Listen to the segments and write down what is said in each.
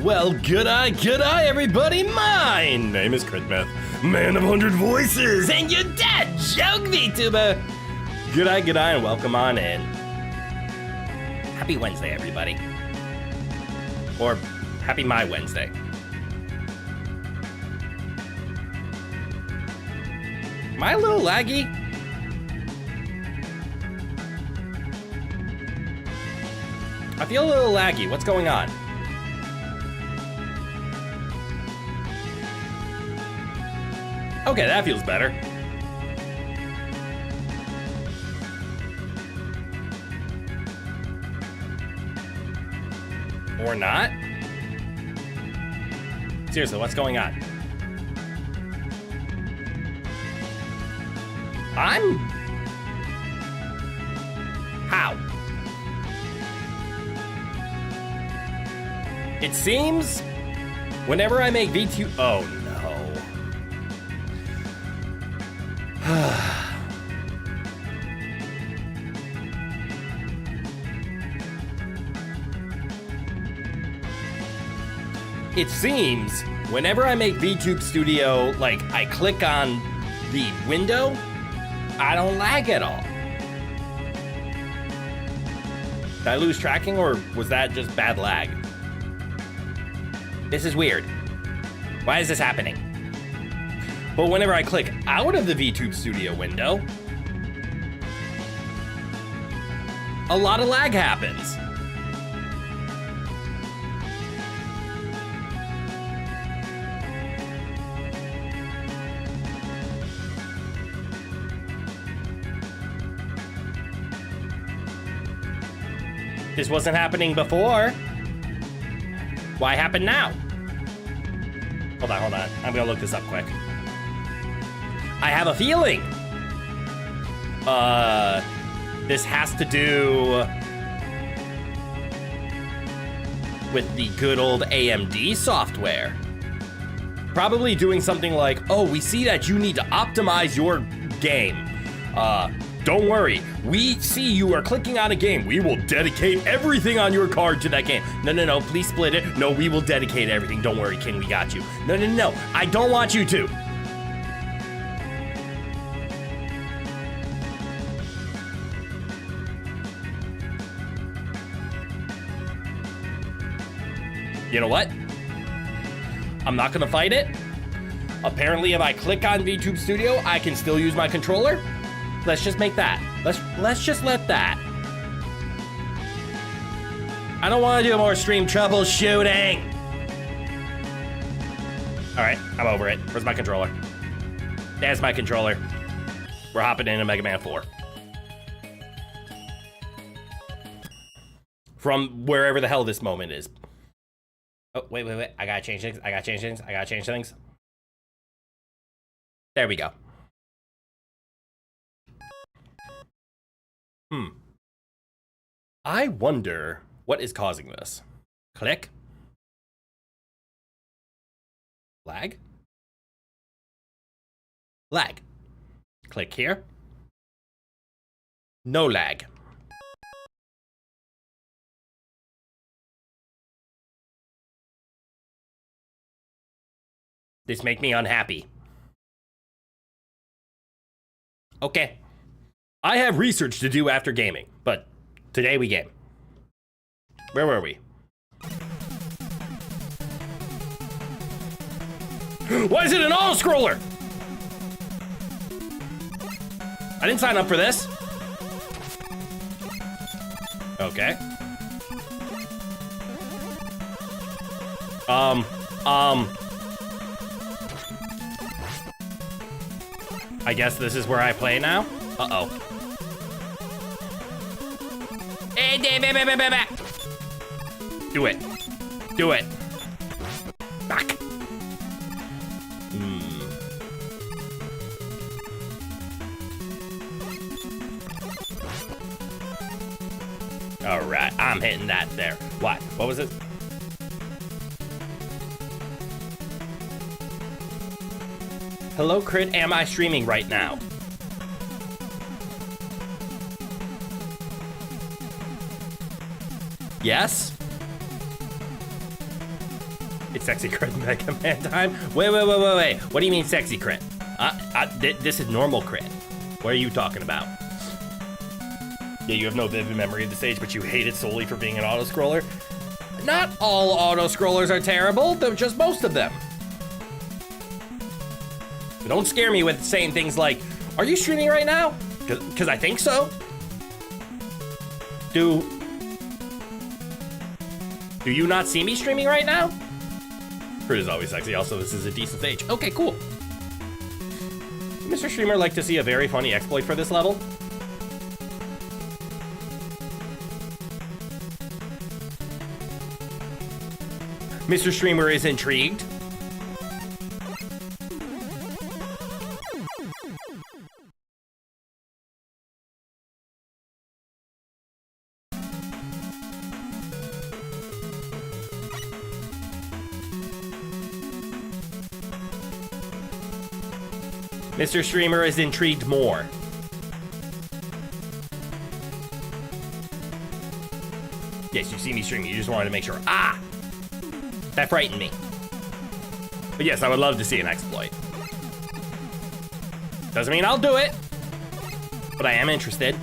Well, good eye, everybody. My name is Chroneco, man of 100 voices, and your dad, joke VTuber. Good eye, and welcome on in. Happy Wednesday, everybody. Or happy my Wednesday. Am I a little laggy? I feel a little laggy. What's going on? Okay, that feels better. Or not? Seriously, what's going on? How? It seems whenever I make V2... Oh, no. It seems whenever I make VTube Studio, like, I click on the window, I don't lag at all. Did I lose tracking, or was that just bad lag? This is weird. Why is this happening? But whenever I click out of the VTube Studio window, a lot of lag happens. This wasn't happening before. Why happen now? Hold on. I'm gonna look this up quick. I have a feeling. This has to do with the good old AMD software. Probably doing something like, oh, we see that you need to optimize your game. Don't worry, we see you are clicking on a game. We will dedicate everything on your card to that game. No, please split it. No, we will dedicate everything. Don't worry, King, we got you. No, I don't want you to. You know what? I'm not gonna fight it. Apparently, if I click on VTube Studio, I can still use my controller. Let's just make that. Let's just let that. I don't want to do more stream troubleshooting. All right, I'm over it. Where's my controller? There's my controller. We're hopping into Mega Man 4. From wherever the hell this moment is. Oh, wait. I gotta change things. There we go. I wonder what is causing this. Click. Lag. Lag. Click here. No lag. This make me unhappy. Okay. I have research to do after gaming, but today we game. Where were we? Why is it an auto-scroller? I didn't sign up for this. Okay. I guess this is where I play now? Uh-oh. Do it. Back. All right, I'm hitting that there. What was it? Hello, Crit, am I streaming right now? Yes? It's sexy crit Mega Man time. Wait. What do you mean sexy crit? This is normal crit. What are you talking about? Yeah, you have no vivid memory of the stage, but you hate it solely for being an auto-scroller. Not all auto-scrollers are terrible, though just most of them. But don't scare me with saying things like, are you streaming right now? Because I think so. Do you not see me streaming right now? Crit is always sexy. Also, this is a decent stage. Okay, cool. Mr. Streamer like to see a very funny exploit for this level. Mr. Streamer is intrigued. Mr. Streamer is intrigued more. Yes, you see me streaming. You just wanted to make sure. Ah! That frightened me. But yes, I would love to see an exploit. Doesn't mean I'll do it, but I am interested.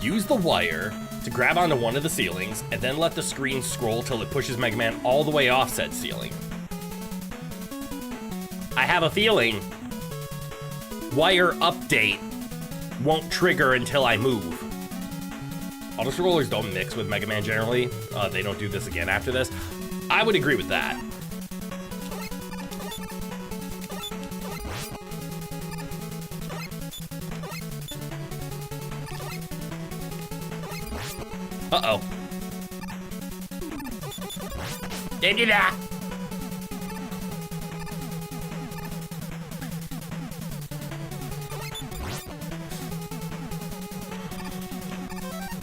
Use the wire to grab onto one of the ceilings, and then let the screen scroll till it pushes Mega Man all the way off said ceiling. I have a feeling wire update won't trigger until I move. Auto-scrollers don't mix with Mega Man generally. They don't do this again after this. I would agree with that. Uh-oh. Did you that?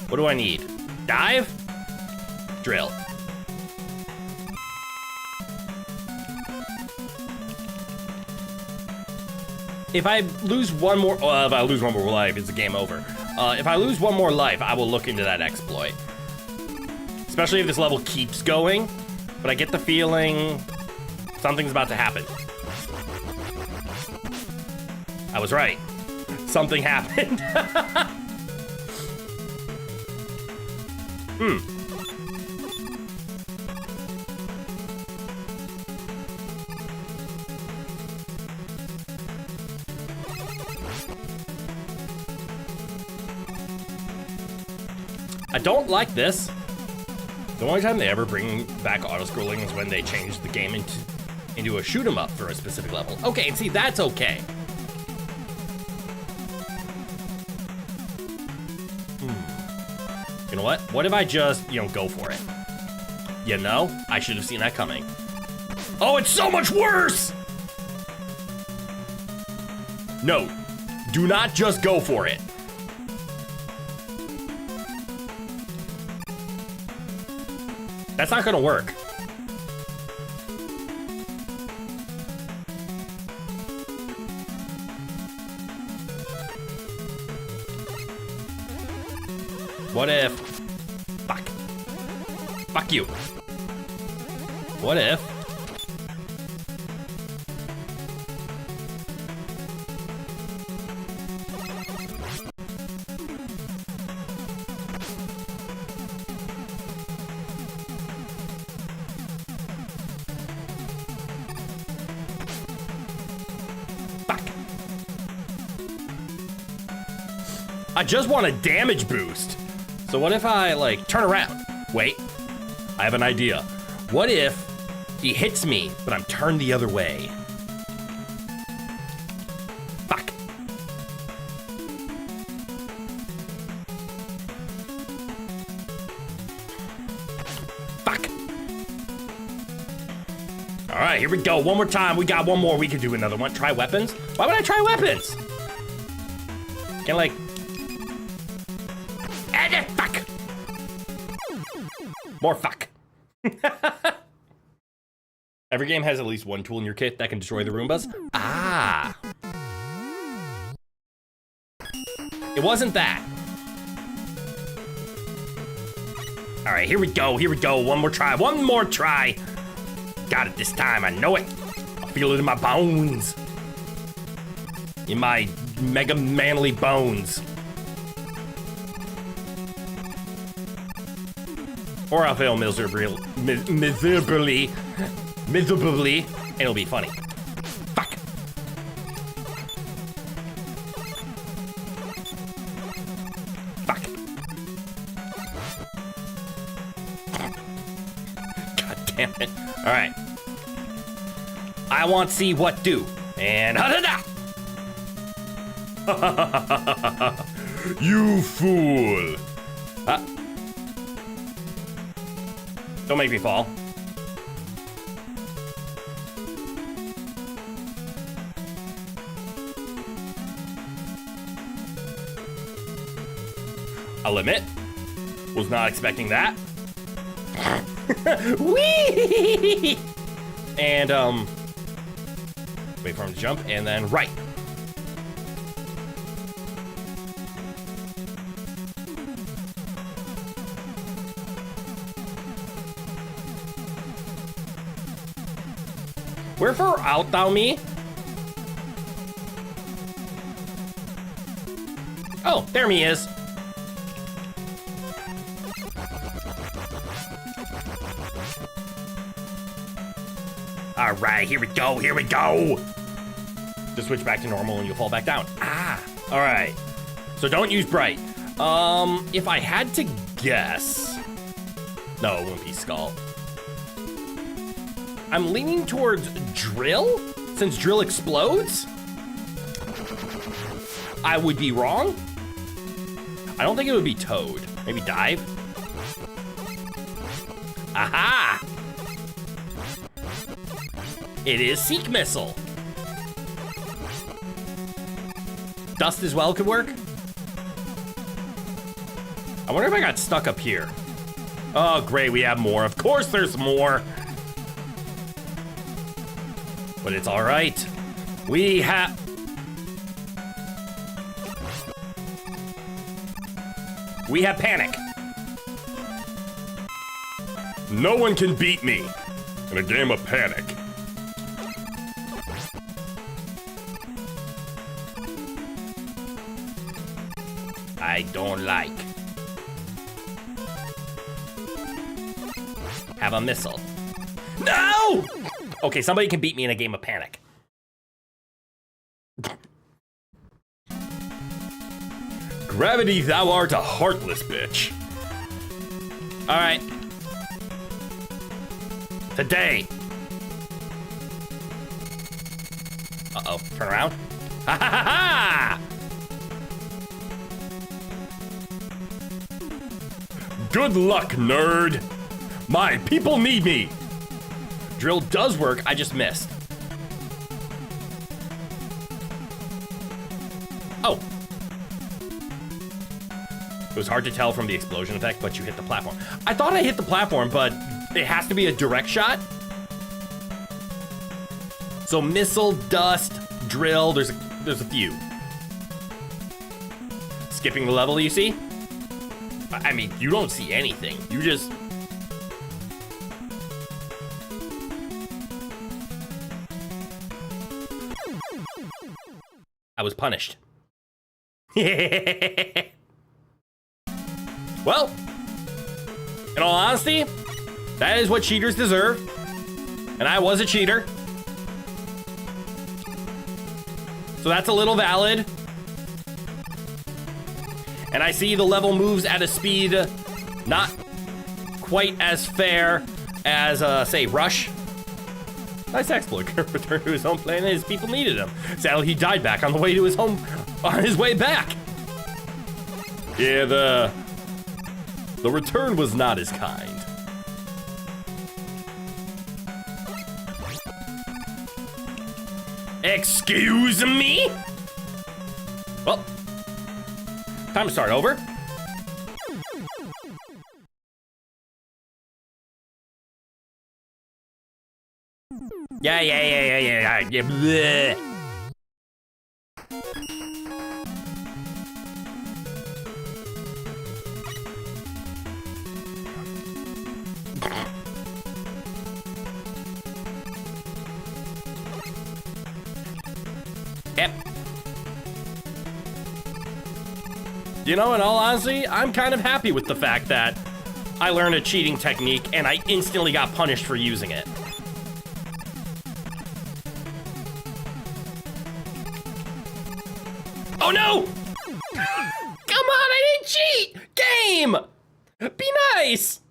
What do I need? Dive? Drill. If I lose one more, if I lose one more life, it's a game over. If I lose one more life, I will look into that exploit. Especially if this level keeps going, but I get the feeling something's about to happen. I was right. Something happened. I don't like this. The only time they ever bring back auto-scrolling is when they change the game into a shoot 'em up for a specific level. Okay, and see, that's okay. You know what? What if I just, go for it? You know? I should have seen that coming. Oh, it's so much worse! No, do not just go for it. That's not gonna work. What if... Fuck. Fuck you. What if... I just want a damage boost. So what if I, turn around? Wait, I have an idea. What if he hits me, but I'm turned the other way? Fuck. Fuck. All right, here we go. One more time. We got one more. We could do another one. Try weapons? Why would I try weapons? Can fuck. More fuck. Every game has at least one tool in your kit that can destroy the Roombas. Ah. It wasn't that. All right, here we go. One more try. Got it this time. I know it. I feel it in my bones. In my mega manly bones. Or I'll fail miserably, and it'll be funny. Fuck. Fuck. God damn it. All right. I want to see what do. And ha-da-da! You fool. Don't make me fall. I'll admit, was not expecting that. Whee! And wait for him to jump, and then right. Wherefore art thou me? Oh, there he is. All right, here we go. Just switch back to normal and you'll fall back down. Ah, all right. So don't use bright. If I had to guess, no, it wouldn't be skull. I'm leaning towards drill, since drill explodes. I would be wrong. I don't think it would be toad. Maybe dive. Aha! It is seek missile. Dust as well could work. I wonder if I got stuck up here. Oh, great, we have more. Of course there's more. But it's all right. We have panic. No one can beat me in a game of panic. I don't like. Have a missile. No! Okay, somebody can beat me in a game of panic. Gravity, thou art a heartless bitch. All right. Today. Uh-oh, turn around. Ha ha ha ha! Good luck, nerd. My people need me. Drill does work, I just missed. Oh. It was hard to tell from the explosion effect, but you hit the platform. I thought I hit the platform, but it has to be a direct shot. So missile, dust, drill, there's a few. Skipping the level, you see? I mean, you don't see anything. You just... I was punished. Well, in all honesty, that is what cheaters deserve. And I was a cheater. So that's a little valid. And I see the level moves at a speed not quite as fair as, say, Rush. Nice exploit. Returned to his home planet and his people needed him. Sadly, he died back on the way to his home, on his way back. Yeah, the return was not as kind. Excuse me? Well, time to start over. Yeah. Bleh. Yep. You know, in all honesty, I'm kind of happy with the fact that I learned a cheating technique and I instantly got punished for using it. Oh no! Come on, I didn't cheat! Game! Be nice!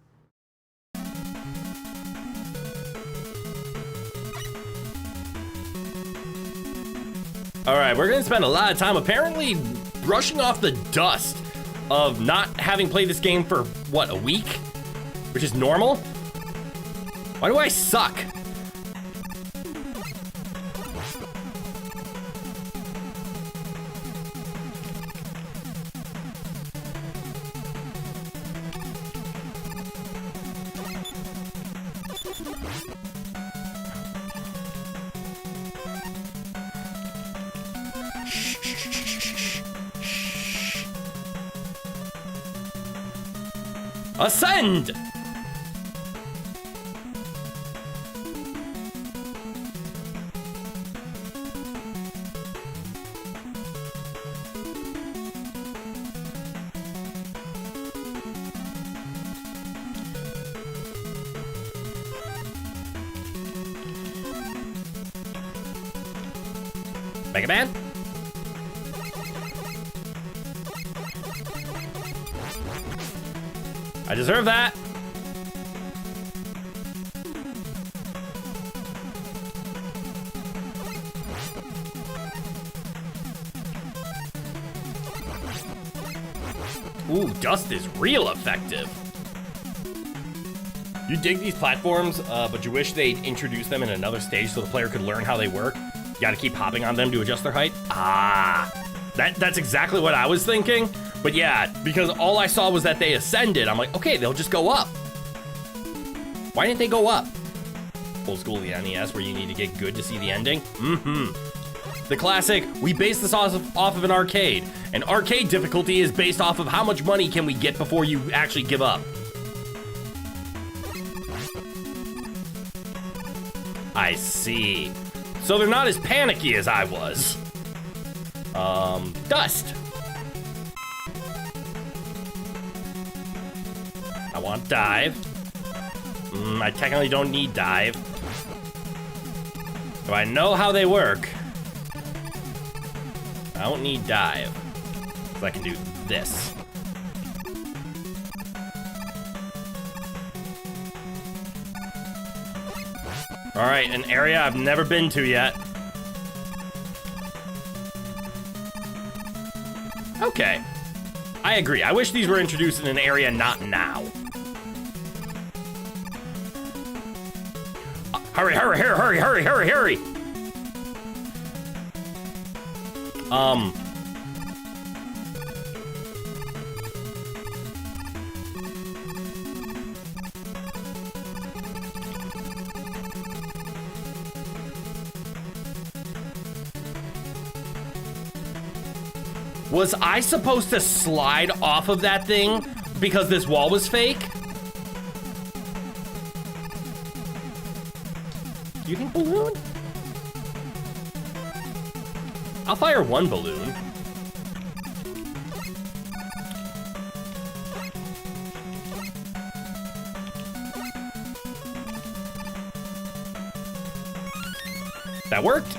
Alright, we're gonna spend a lot of time apparently brushing off the dust of not having played this game for, what, a week? Which is normal? Why do I suck? Ascend! Mega Man? I deserve that. Ooh, dust is real effective. You dig these platforms, but you wish they'd introduce them in another stage so the player could learn how they work. You gotta keep hopping on them to adjust their height. Ah, that's exactly what I was thinking. But yeah, because all I saw was that they ascended. I'm like, okay, they'll just go up. Why didn't they go up? Old school, the NES, where you need to get good to see the ending. The classic, we base this off of an arcade. And arcade difficulty is based off of how much money can we get before you actually give up. I see. So they're not as panicky as I was. Dust. I want dive. I technically don't need dive. So I know how they work. I don't need dive. So I can do this. All right, an area I've never been to yet. Okay. I agree. I wish these were introduced in an area not now. Hurry, hurry, hurry, hurry, hurry, hurry, hurry! Was I supposed to slide off of that thing because this wall was fake? Do you think balloon? I'll fire one balloon. That worked?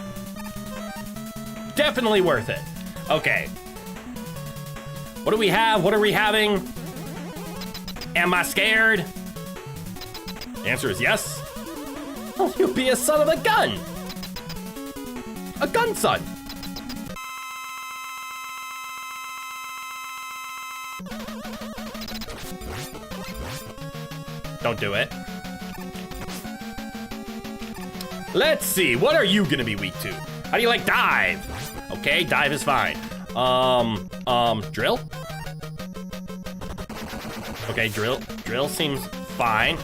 Definitely worth it. Okay. What do we have? What are we having? Am I scared? The answer is yes. Oh, you'll be a son of a gun. A gun son. Don't do it. Let's see. What are you gonna be weak to? How do you like dive? Okay, dive is fine. Drill? Okay, drill seems fine.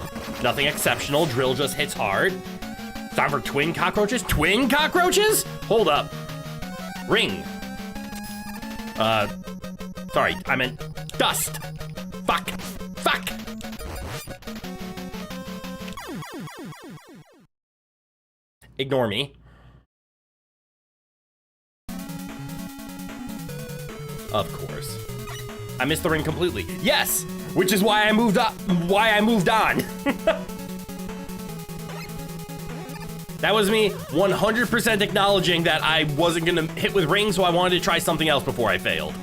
Nothing exceptional. Drill just hits hard. Time for twin cockroaches? Twin cockroaches? Hold up. Ring. Sorry, I meant dust. Fuck. Fuck. Ignore me. Of course. I missed the ring completely. Yes, which is why I moved up. Why I moved on. That was me 100% acknowledging that I wasn't gonna hit with ring, so I wanted to try something else before I failed.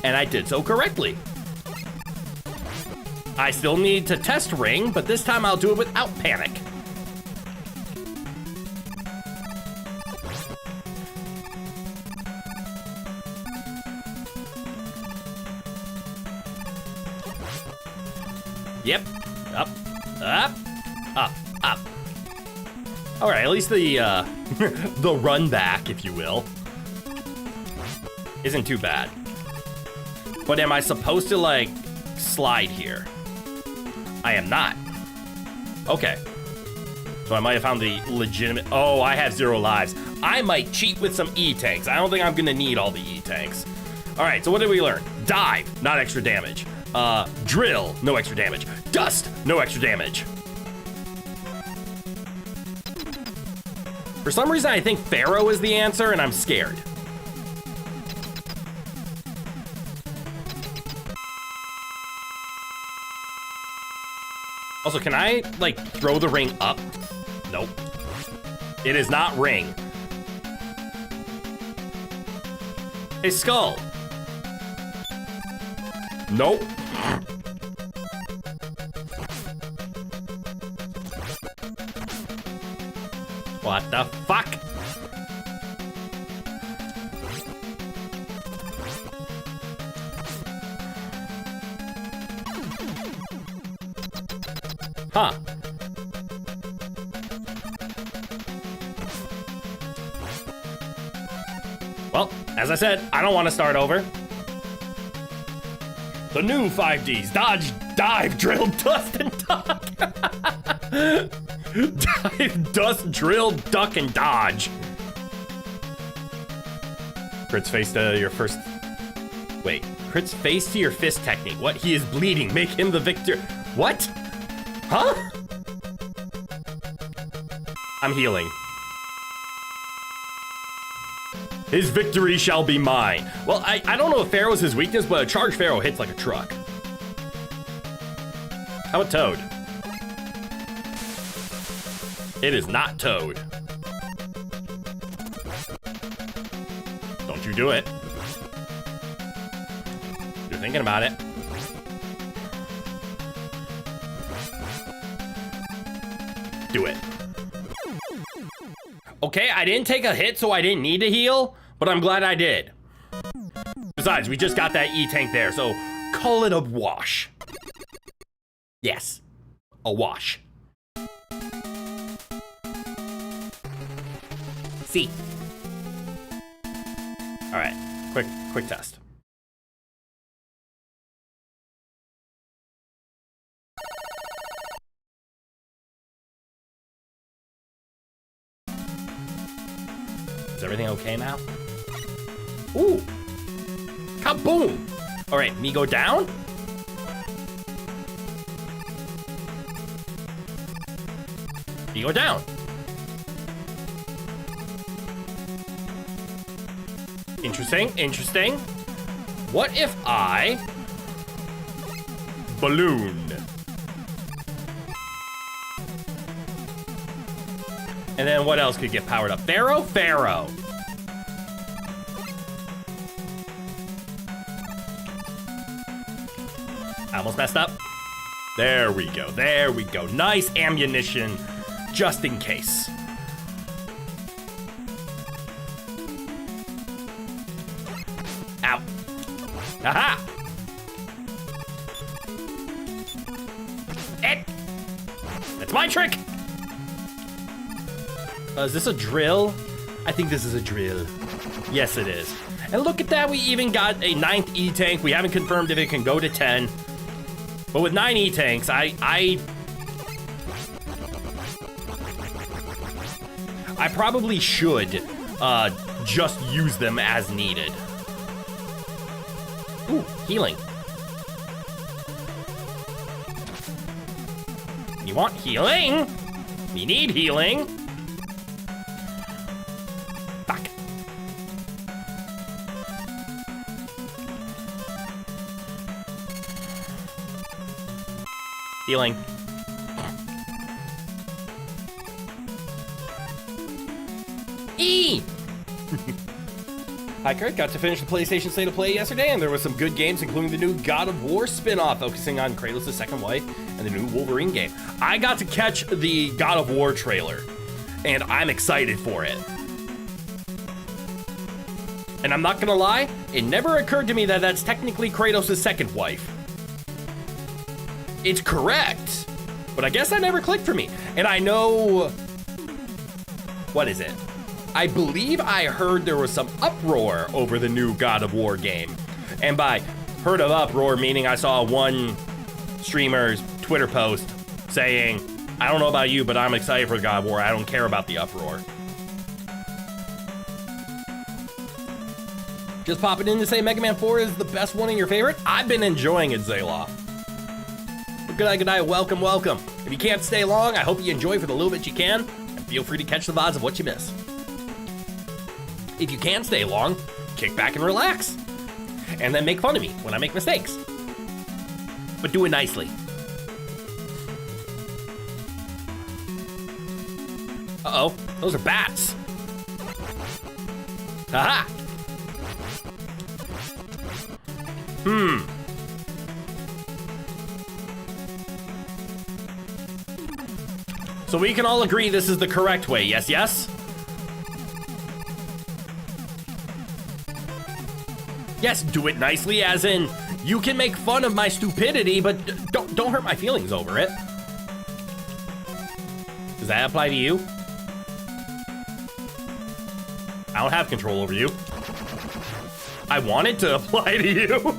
And I did so correctly. I still need to test ring, but this time I'll do it without panic. Yep. Up. Up. Up. Up. All right, at least the the run back, if you will, isn't too bad. But am I supposed to, like, slide here? I am not. Okay. So I might have found the legitimate... Oh, I have 0 lives. I might cheat with some E-tanks. I don't think I'm gonna need all the E-tanks. All right, so what did we learn? Dive, not extra damage. Drill, no extra damage. Dust, no extra damage. For some reason, I think Pharaoh is the answer, and I'm scared. Also, can I, like, throw the ring up? Nope. It is not ring. A skull. Nope. What the fuck? Huh. Well, as I said, I don't want to start over. The new 5Ds, dodge, dive, drill, dust, and duck. Dive, dust, drill, duck, and dodge. Crits face to your first... Wait, crits face to your fist technique. What? He is bleeding. Make him the victor. What? Huh? I'm healing. His victory shall be mine. Well, I don't know if Pharaoh's his weakness, but a charged Pharaoh hits like a truck. How about Toad? It is not Toad. Don't you do it. You're thinking about it. Do it. Okay, I didn't take a hit, so I didn't need to heal, but I'm glad I did. Besides, we just got that E-tank there, so call it a wash. Yes, a wash. See. All right, quick test. Is everything okay now? Ooh! Kaboom! All right, me go down? Me go down. Interesting, interesting. What if I... balloon? And then what else could get powered up? Pharaoh? Pharaoh. I almost messed up. There we go. There we go. Nice ammunition, just in case. Ow. Aha! That's my trick! Is this a drill? I think this is a drill. Yes, it is. And look at that, we even got a 9th E-tank. We haven't confirmed if it can go to 10. But with 9 E-tanks, I probably should just use them as needed. Ooh, healing. You want healing? We need healing. Fuck. Healing. E! Hi, Kurt. Got to finish the PlayStation State of Play yesterday, and there was some good games, including the new God of War spin-off, focusing on Kratos' second wife, and the new Wolverine game. I got to catch the God of War trailer, and I'm excited for it. And I'm not gonna lie, it never occurred to me that that's technically Kratos' second wife. It's correct, but I guess that never clicked for me. And I know... What is it? I believe I heard there was some uproar over the new God of War game. And by heard of uproar, meaning I saw one streamer's Twitter post saying, I don't know about you, but I'm excited for God of War. I don't care about the uproar. Just popping in to say Mega Man 4 is the best one in your favorite? I've been enjoying it, Zayla. Good night, welcome, welcome. If you can't stay long, I hope you enjoy for the little bit you can, and feel free to catch the VODs of what you miss. If you can't stay long, kick back and relax. And then make fun of me when I make mistakes. But do it nicely. Uh-oh, those are bats. Haha. So we can all agree this is the correct way, yes, yes? Yes, do it nicely, as in, you can make fun of my stupidity, but don't hurt my feelings over it. Does that apply to you? I don't have control over you. I want it to apply to you.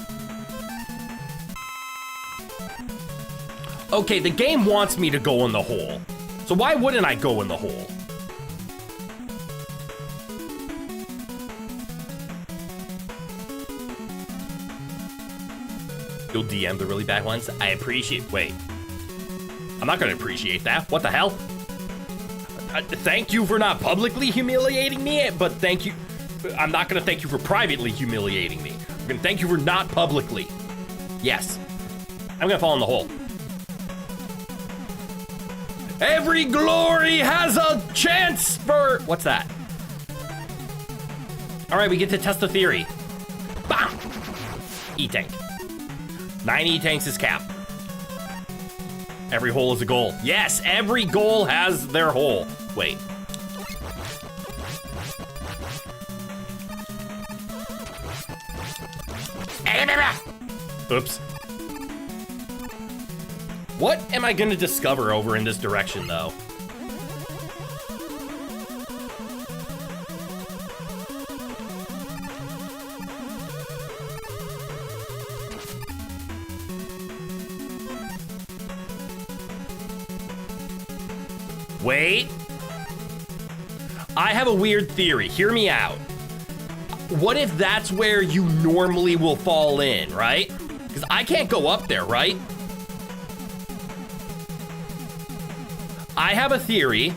Okay, the game wants me to go in the hole. So why wouldn't I go in the hole? You'll DM the really bad ones. I appreciate. Wait. I'm not gonna appreciate that. What the hell? Thank you for not publicly humiliating me, but thank you. I'm not gonna thank you for privately humiliating me. I'm gonna thank you for not publicly. Yes. I'm gonna fall in the hole. Every glory has a chance for... What's that? All right, we get to test the theory. Bam! E-tank. 9 E-tanks is cap. Every hole is a goal. Yes, every goal has their hole. Wait. Oops. What am I gonna discover over in this direction, though? Wait. I have a weird theory. Hear me out. What if that's where you normally will fall in, right? Because I can't go up there, right? I have a theory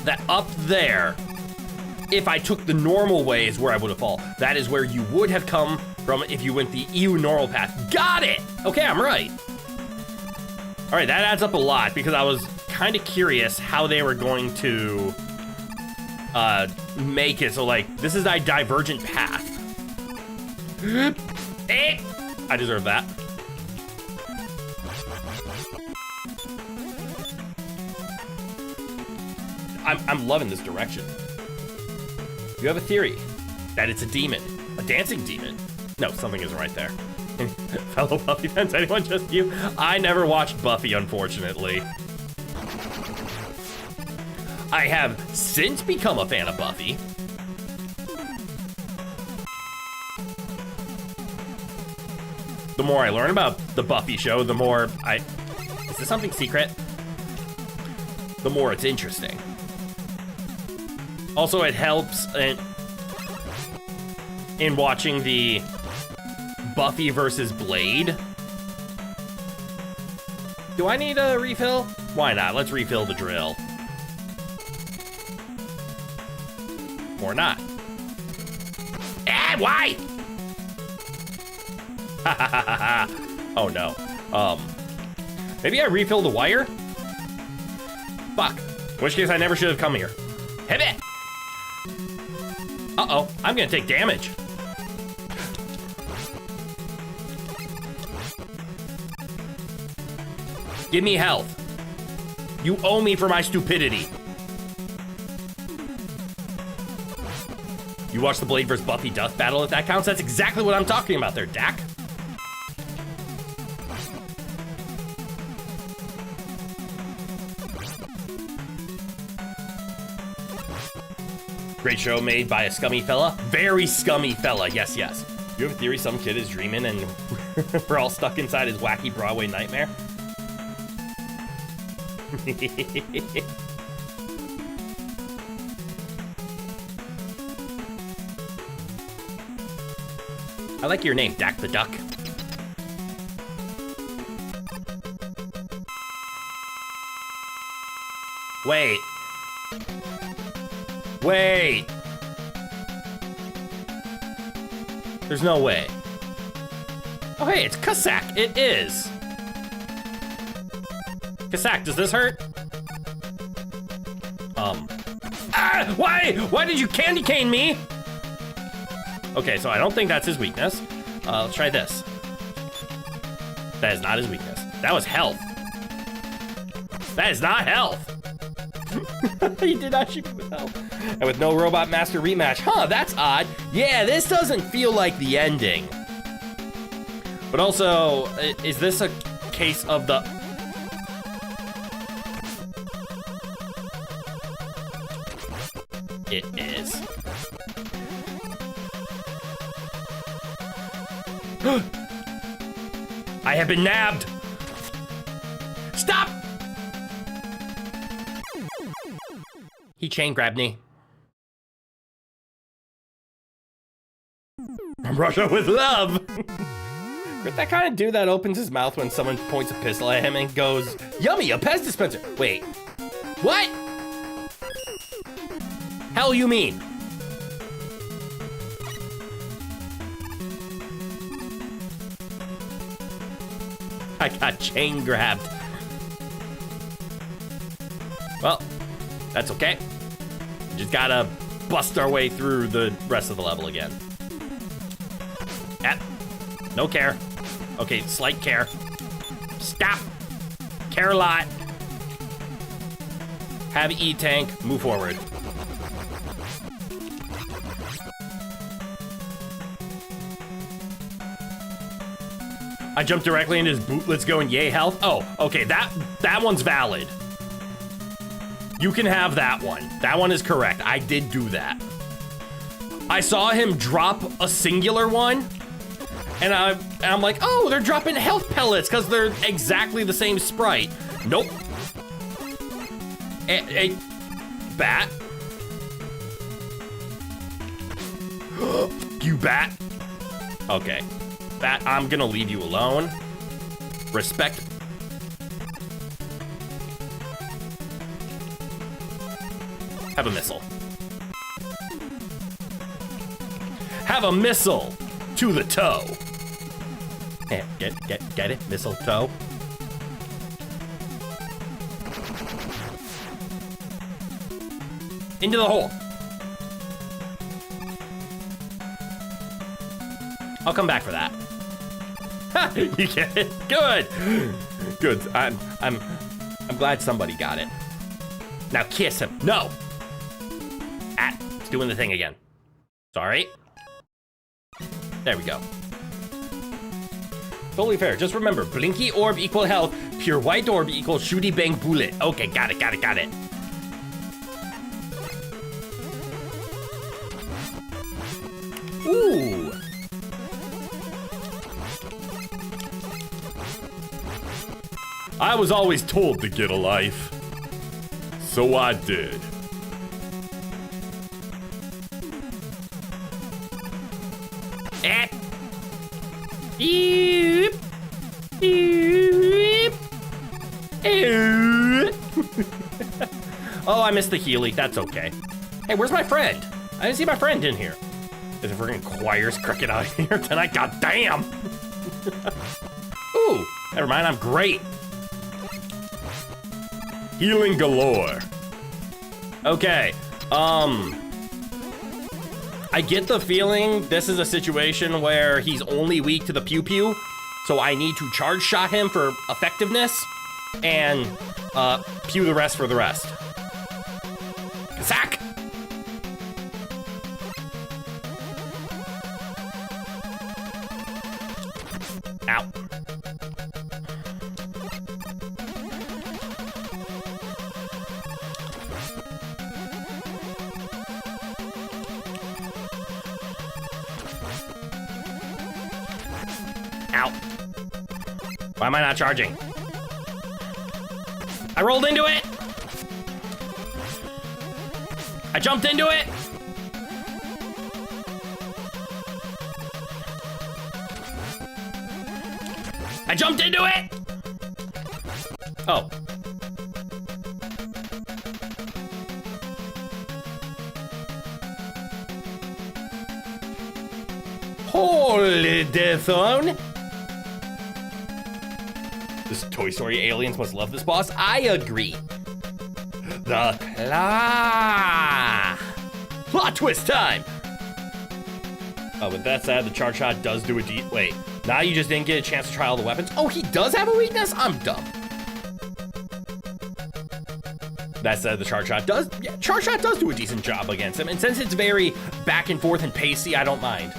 that up there, if I took the normal way, is where I would have fallen. That is where you would have come from if you went the EU normal path. Got it! Okay, I'm right. All right, that adds up a lot because I was kind of curious how they were going to make it. So like, this is a divergent path. I deserve that. I'm loving this direction. You have a theory that it's a demon, a dancing demon. No, something isn't right there. Fellow Buffy fans, anyone, just you? I never watched Buffy, unfortunately. I have since become a fan of Buffy. The more I learn about the Buffy show, the more is this something secret? The more it's interesting. Also, it helps in watching the Buffy versus Blade. Do I need a refill? Why not? Let's refill the drill. Or not. Ah, why? Ha ha ha ha. Oh no. Maybe I refill the wire? Fuck. In which case I never should have come here. Hit it! Uh-oh, I'm gonna take damage. Give me health. You owe me for my stupidity. You watched the Blade vs. Buffy Duff battle, if that counts? That's exactly what I'm talking about there, Dak. Great show made by a scummy fella. Very scummy fella, yes, yes. You have a theory some kid is dreaming and we're all stuck inside his wacky Broadway nightmare? I like your name, Dak the Duck. Wait. Wait. There's no way. Oh, hey, it's Cossack. It is. Cossack, does this hurt? Why? Why did you candy cane me? Okay, so I don't think that's his weakness. Let's try this. That is not his weakness. That was health. That is not health. He did not shoot me with health. And with no Robot Master rematch. Huh, that's odd. Yeah, this doesn't feel like the ending. But also, is this a case of the... It is. I have been nabbed. Stop! He chain grabbed me. From Russia with love. But that kind of dude that opens his mouth when someone points a pistol at him and goes, "Yummy, a Pez dispenser." Wait, what? Hell you mean? I got chain grabbed. Well, that's okay. We just gotta bust our way through the rest of the level again. No care. Okay, slight care. Stop. Care a lot. Have E-tank. Move forward. I jumped directly into his bootlets going yay health. Oh, okay, that one's valid. You can have that one. That one is correct. I did do that. I saw him drop a singular one, and I'm like, oh, they're dropping health pellets because they're exactly the same sprite. Nope. A bat. You bat. Okay. Bat, I'm gonna leave you alone. Respect. Have a missile. Have a missile to the toe. Yeah, get it? Missile toe. Into the hole. I'll come back for that. Ha! You get it? Good. Good. I'm glad somebody got it. Now kiss him. No. It's doing the thing again. Sorry. There we go. Totally fair. Just remember, blinky orb equal health, pure white orb equals shooty bang bullet. Okay, got it. Ooh. I was always told to get a life. So I did. Beep. Beep. Oh, I missed the Healy. That's okay. Hey, where's my friend? I didn't see my friend in here. Is it freaking choir's cricket out here tonight? God damn. Ooh, never mind. I'm great. Healing galore. Okay. I get the feeling this is a situation where he's only weak to the pew pew, so I need to charge shot him for effectiveness and pew the rest for the rest. Sack! Ow. Ow. Why am I not charging? I rolled into it. I jumped into it. I jumped into it. Oh. Holy Deathone. This Toy Story aliens must love this boss. I agree. The plot twist time. Oh, with that said, the charge shot does do a wait. Now you just didn't get a chance to try all the weapons. Oh, he does have a weakness? I'm dumb. That said, the charge shot does do a decent job against him. And since it's very back and forth and pacey, I don't mind.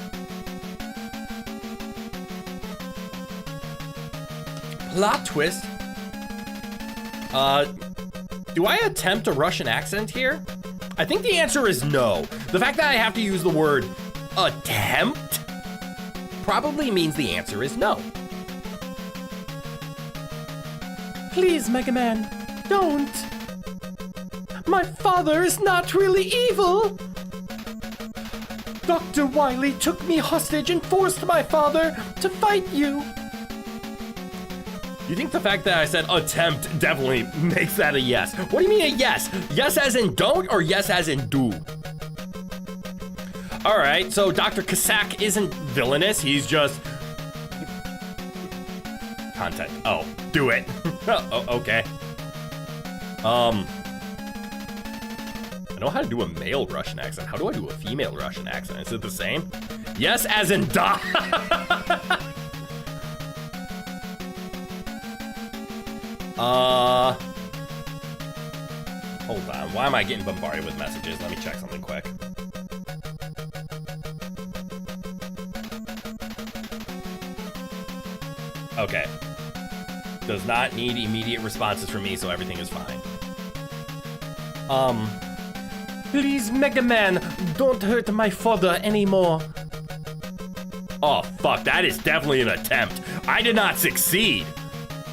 Plot twist. Do I attempt a Russian accent here? I think the answer is no. The fact that I have to use the word attempt probably means the answer is no. Please, Mega Man, don't. My father is not really evil. Dr. Wily took me hostage and forced my father to fight you. You think the fact that I said attempt definitely makes that a yes? What do you mean a yes? Yes as in don't or yes as in do? All right, so Dr. Kasak isn't villainous. He's just content. Oh, do it. Oh, okay. I know how to do a male Russian accent. How do I do a female Russian accent? Is it the same? Yes as in da. Hold on. Why am I getting bombarded with messages? Let me check something quick. Okay. Does not need immediate responses from me, so everything is fine. Please, Mega Man, don't hurt my father anymore. Oh, fuck. That is definitely an attempt. I did not succeed.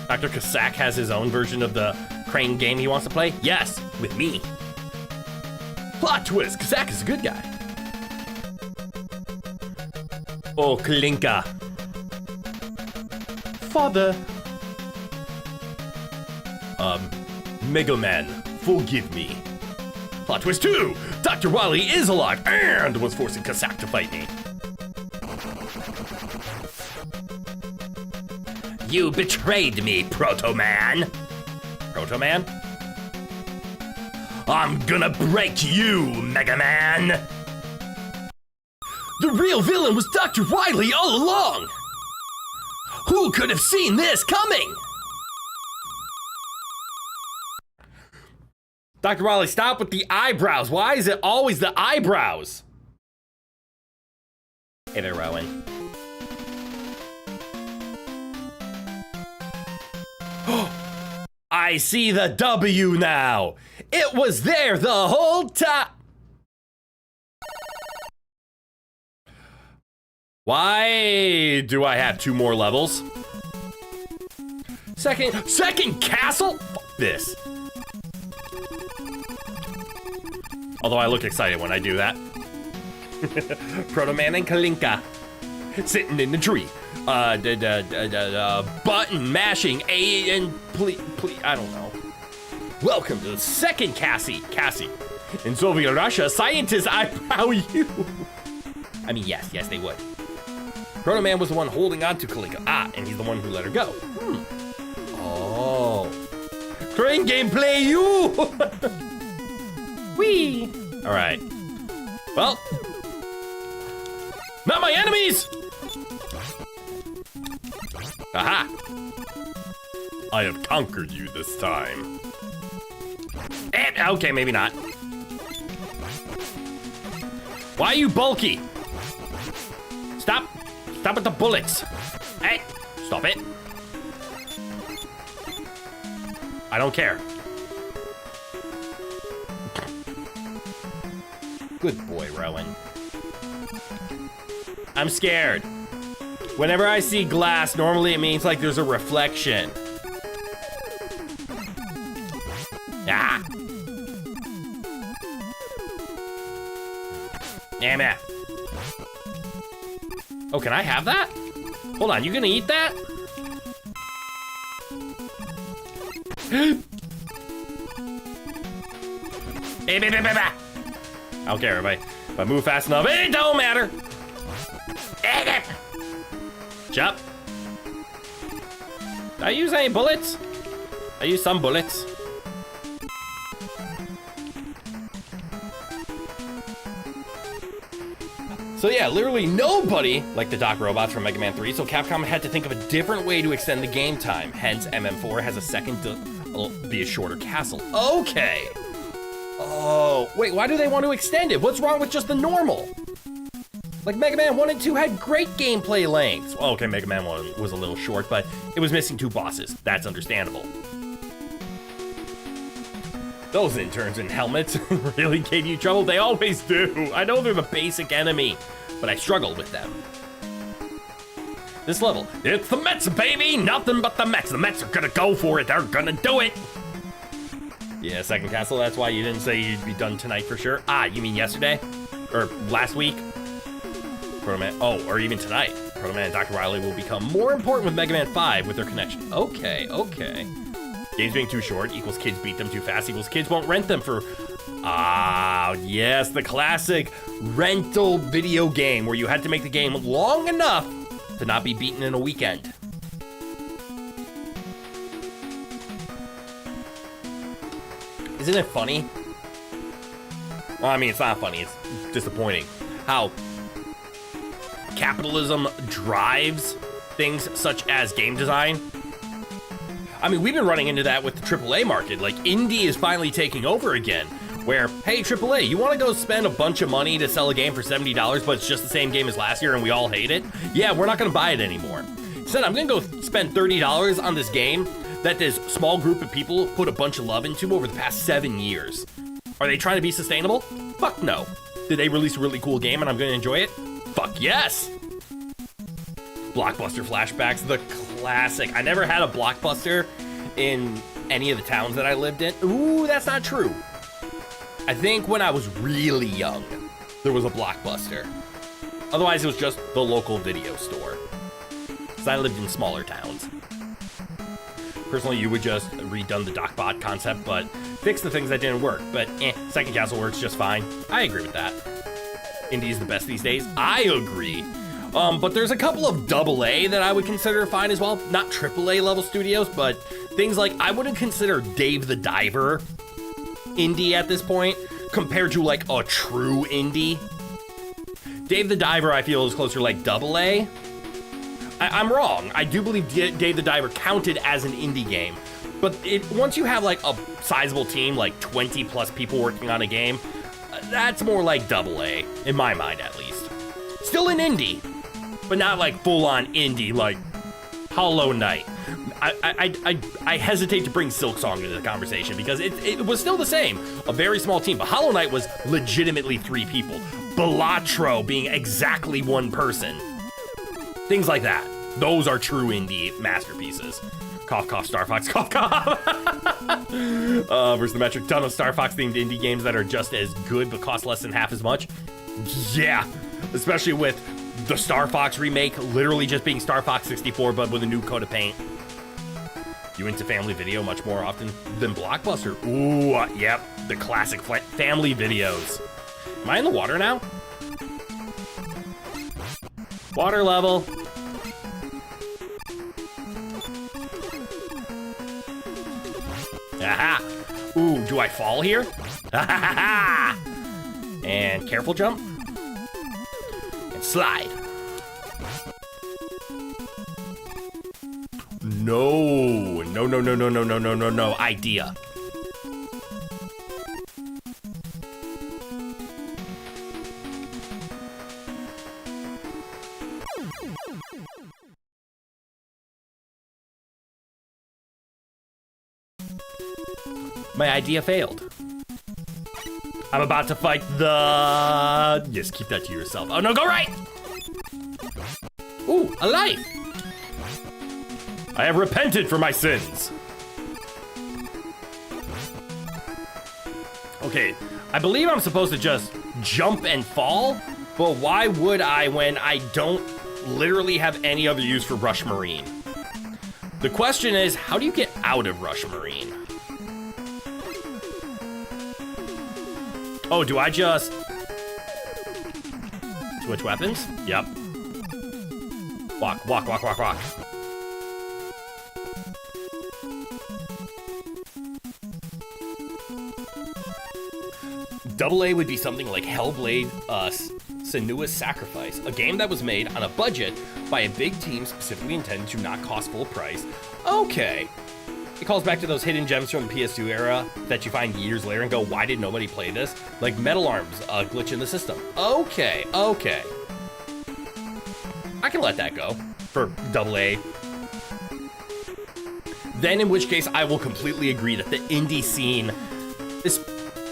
Dr. Kasak has his own version of the Crane game he wants to play? Yes, with me. Plot twist, Kasak is a good guy. Oh, Klinka. Father. Mega Man, forgive me. Plot twist 2, Dr. Wily is alive and was forcing Kasak to fight me. You betrayed me, Proto-Man. Proto-Man? I'm gonna break you, Mega Man. The real villain was Dr. Wily all along. Who could have seen this coming? Dr. Wily, stop with the eyebrows. Why is it always the eyebrows? Hey there, Rowan. I see the W now. It was there the whole time. Why do I have 2 more levels? Second castle? Fuck this. Although I look excited when I do that. Proto Man and Kalinka sitting in the tree. Button mashing A and please, I don't know. Welcome to the second Cassie. In Soviet Russia, scientists eyebrow you. I mean, yes, they would. Proto Man was the one holding on to Kalinka. And he's the one who let her go. Oh. Crane gameplay, you! Whee! Alright. Well. Not my enemies! Aha! I have conquered you this time. And, okay, maybe not. Why are you bulky? Stop with the bullets. Hey, stop it. I don't care. Good boy, Rowan. I'm scared. Whenever I see glass, normally it means like there's a reflection. Ah. Damn it. Oh, can I have that? Hold on, you gonna eat that? I don't care if I move fast enough, it don't matter. Jump. Did I use any bullets? I used some bullets. So yeah, literally nobody like the Doc robots from Mega Man 3, so Capcom had to think of a different way to extend the game time. Hence, MM4 has a second to be a shorter castle. Okay. Oh, wait, why do they want to extend it? What's wrong with just the normal? Like Mega Man 1 and 2 had great gameplay lengths. Well, okay, Mega Man 1 was a little short, but it was missing 2 bosses. That's understandable. Those interns in helmets really gave you trouble. They always do. I know they're the basic enemy, but I struggle with them. This level, it's the Mets, baby. Nothing but the Mets. The Mets are gonna go for it. They're gonna do it. Yeah, second castle. That's why you didn't say you'd be done tonight for sure. You mean yesterday? Or last week? Proto Man, or even tonight. Proto Man and Dr. Wily will become more important with Mega Man 5 with their connection. Okay. Games being too short equals kids beat them too fast equals kids won't rent them for... yes, the classic rental video game where you had to make the game long enough to not be beaten in a weekend. Isn't it funny? Well, I mean, it's not funny, it's disappointing. How capitalism drives things such as game design. I mean, we've been running into that with the AAA market. Like, indie is finally taking over again, where, hey, AAA, you want to go spend a bunch of money to sell a game for $70, but it's just the same game as last year and we all hate it? Yeah, we're not going to buy it anymore. Instead, I'm going to go spend $30 on this game that this small group of people put a bunch of love into over the past 7 years. Are they trying to be sustainable? Fuck no. Did they release a really cool game and I'm going to enjoy it? Fuck yes! Blockbuster flashbacks, the classic. I never had a Blockbuster in any of the towns that I lived in. Ooh, that's not true. I think when I was really young, there was a Blockbuster. Otherwise, it was just the local video store. Because I lived in smaller towns. Personally, you would just redone the DocBot concept, but fix the things that didn't work. But second castle works just fine. I agree with that. Indie is the best these days. I agree. But there's a couple of AA that I would consider fine as well. Not AAA level studios, but things like I wouldn't consider Dave the Diver indie at this point compared to like a true indie. Dave the Diver I feel is closer like AA. I'm wrong. I do believe Dave the Diver counted as an indie game. But once you have like a sizable team, like 20 plus people working on a game, that's more like AA, in my mind at least. Still an indie, but not like full-on indie like Hollow Knight. I hesitate to bring Silksong into the conversation because it was still the same. A very small team, but Hollow Knight was legitimately 3 people. Balatro being exactly 1 person. Things like that. Those are true indie masterpieces. Cough, cough, Star Fox, cough, cough. Versus the metric ton of Star Fox themed indie games that are just as good but cost less than half as much. Yeah, especially with the Star Fox remake literally just being Star Fox 64 but with a new coat of paint. You into family video much more often than Blockbuster? Ooh, yep, the classic family videos. Am I in the water now? Water level. Aha! Ooh, do I fall here? And careful jump. And slide. No. No. Idea. My idea failed. I'm about to fight the... Yes, keep that to yourself. Oh no, go right! Ooh, a life! I have repented for my sins. Okay, I believe I'm supposed to just jump and fall, but why would I when I don't literally have any other use for Rush Marine? The question is, how do you get out of Rush Marine? Oh, do I just switch weapons? Yep. Walk. Double A would be something like Hellblade, Senua's Sacrifice, a game that was made on a budget by a big team specifically intended to not cost full price. Okay. It calls back to those hidden gems from the PS2 era that you find years later and go, why did nobody play this? Like Metal Arms, a glitch in the system. Okay. I can let that go for Double A. Then in which case I will completely agree that the indie scene is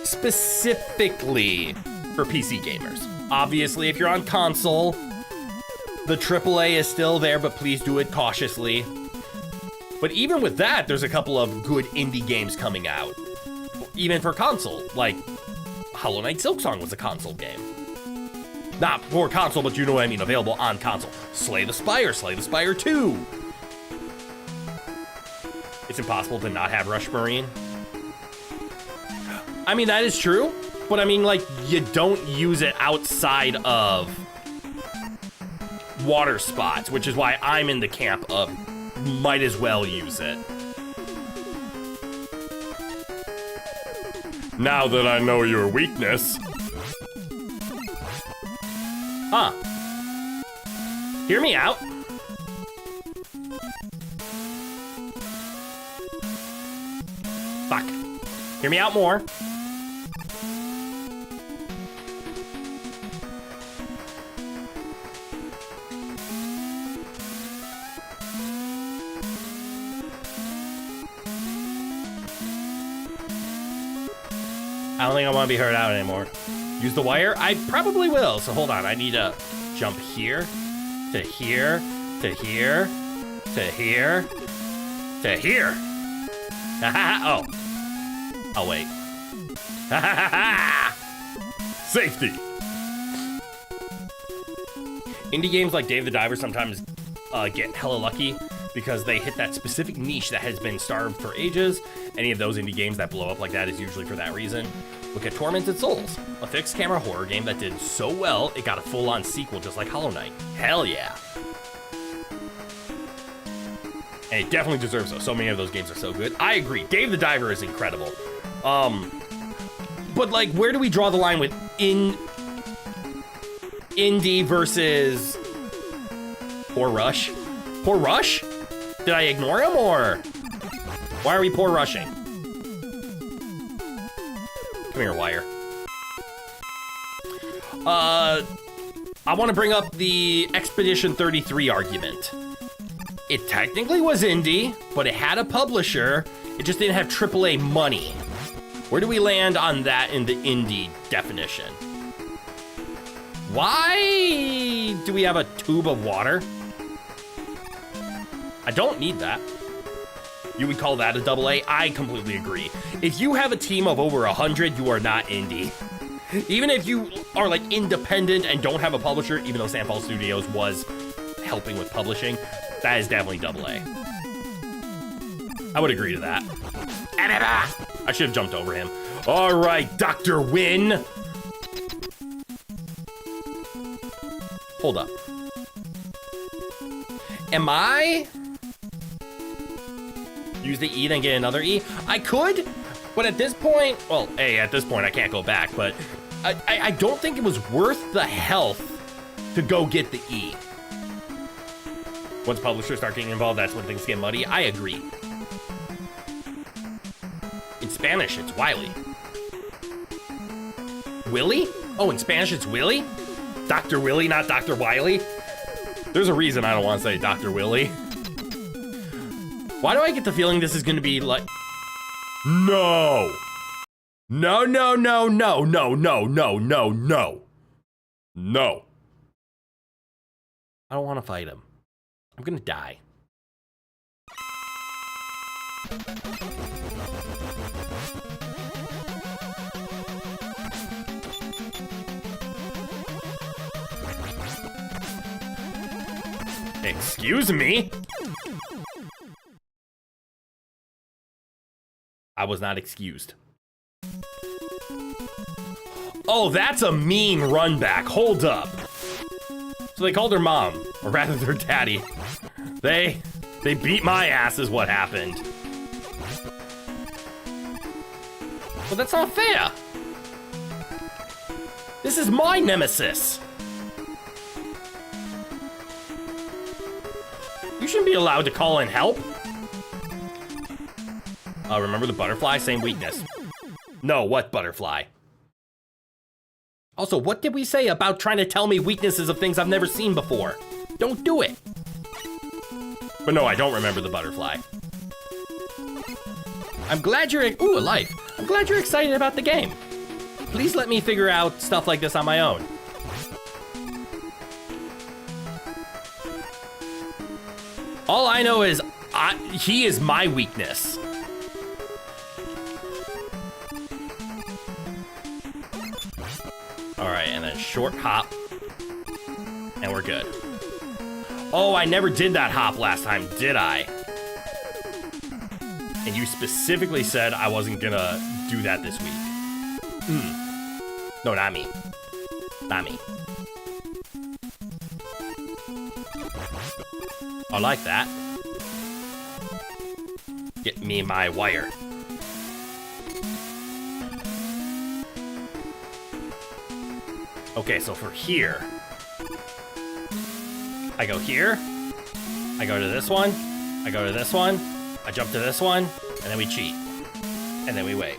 specifically for PC gamers. Obviously, if you're on console, the AAA is still there, but please do it cautiously. But even with that, there's a couple of good indie games coming out. Even for console, like Hollow Knight Silksong was a console game. Not for console, but you know what I mean, available on console. Slay the Spire 2. It's impossible to not have Rush Marine. I mean, that is true, but I mean, like, you don't use it outside of water spots, which is why I'm in the camp of might as well use it. Now that I know your weakness. Huh. Hear me out. Fuck. Hear me out more. I don't think I want to be hurt out anymore. Use the wire? I probably will, so hold on. I need to jump here, to here, to here, to here, to here. Oh. Oh, wait. Safety. Indie games like Dave the Diver sometimes get hella lucky because they hit that specific niche that has been starved for ages. Any of those indie games that blow up like that is usually for that reason. Look at Tormented Souls, a fixed camera horror game that did so well, it got a full-on sequel just like Hollow Knight. Hell yeah. And it definitely deserves those. So many of those games are so good. I agree. Dave the Diver is incredible. But like, where do we draw the line with indie versus Poor Rush? Poor Rush? Did I ignore him, or why are we poor rushing? Come here, wire. I want to bring up the Expedition 33 argument. It technically was indie, but it had a publisher. It just didn't have AAA money. Where do we land on that in the indie definition? Why do we have a tube of water? I don't need that. You would call that a double A? I completely agree. If you have a team of over 100, you are not indie. Even if you are like independent and don't have a publisher, even though Sandfall Studios was helping with publishing, that is definitely double A. I would agree to that. I should have jumped over him. All right, Dr. Win. Hold up. Am I? Use the E, then get another E? I could, but at this point, well, at this point I can't go back, but I don't think it was worth the health to go get the E. Once publishers start getting involved, that's when things get muddy. I agree. In Spanish, it's Wiley. Willie? Oh, in Spanish, it's Willie? Dr. Willie, not Dr. Wiley? There's a reason I don't want to say Dr. Willie. Why do I get the feeling this is going to be like... No! No, no, no, no, no, no, no, no, no. No. I don't want to fight him. I'm going to die. Excuse me? I was not excused. Oh, that's a mean run back. Hold up. So they called her mom, or rather their daddy. They beat my ass is what happened. Well, that's not fair. This is my nemesis. You shouldn't be allowed to call in help. Remember the butterfly? Same weakness. No, what butterfly? Also, what did we say about trying to tell me weaknesses of things I've never seen before? Don't do it. But no, I don't remember the butterfly. I'm glad you're... Ooh, a life. I'm glad you're excited about the game. Please let me figure out stuff like this on my own. All I know is he is my weakness. All right, and then short hop, and we're good. Oh, I never did that hop last time, did I? And you specifically said I wasn't gonna do that this week. No, not me. Not me. I like that. Get me my wire. Okay, so for here, I go here, I go to this one, I go to this one, I jump to this one, and then we cheat. And then we wait.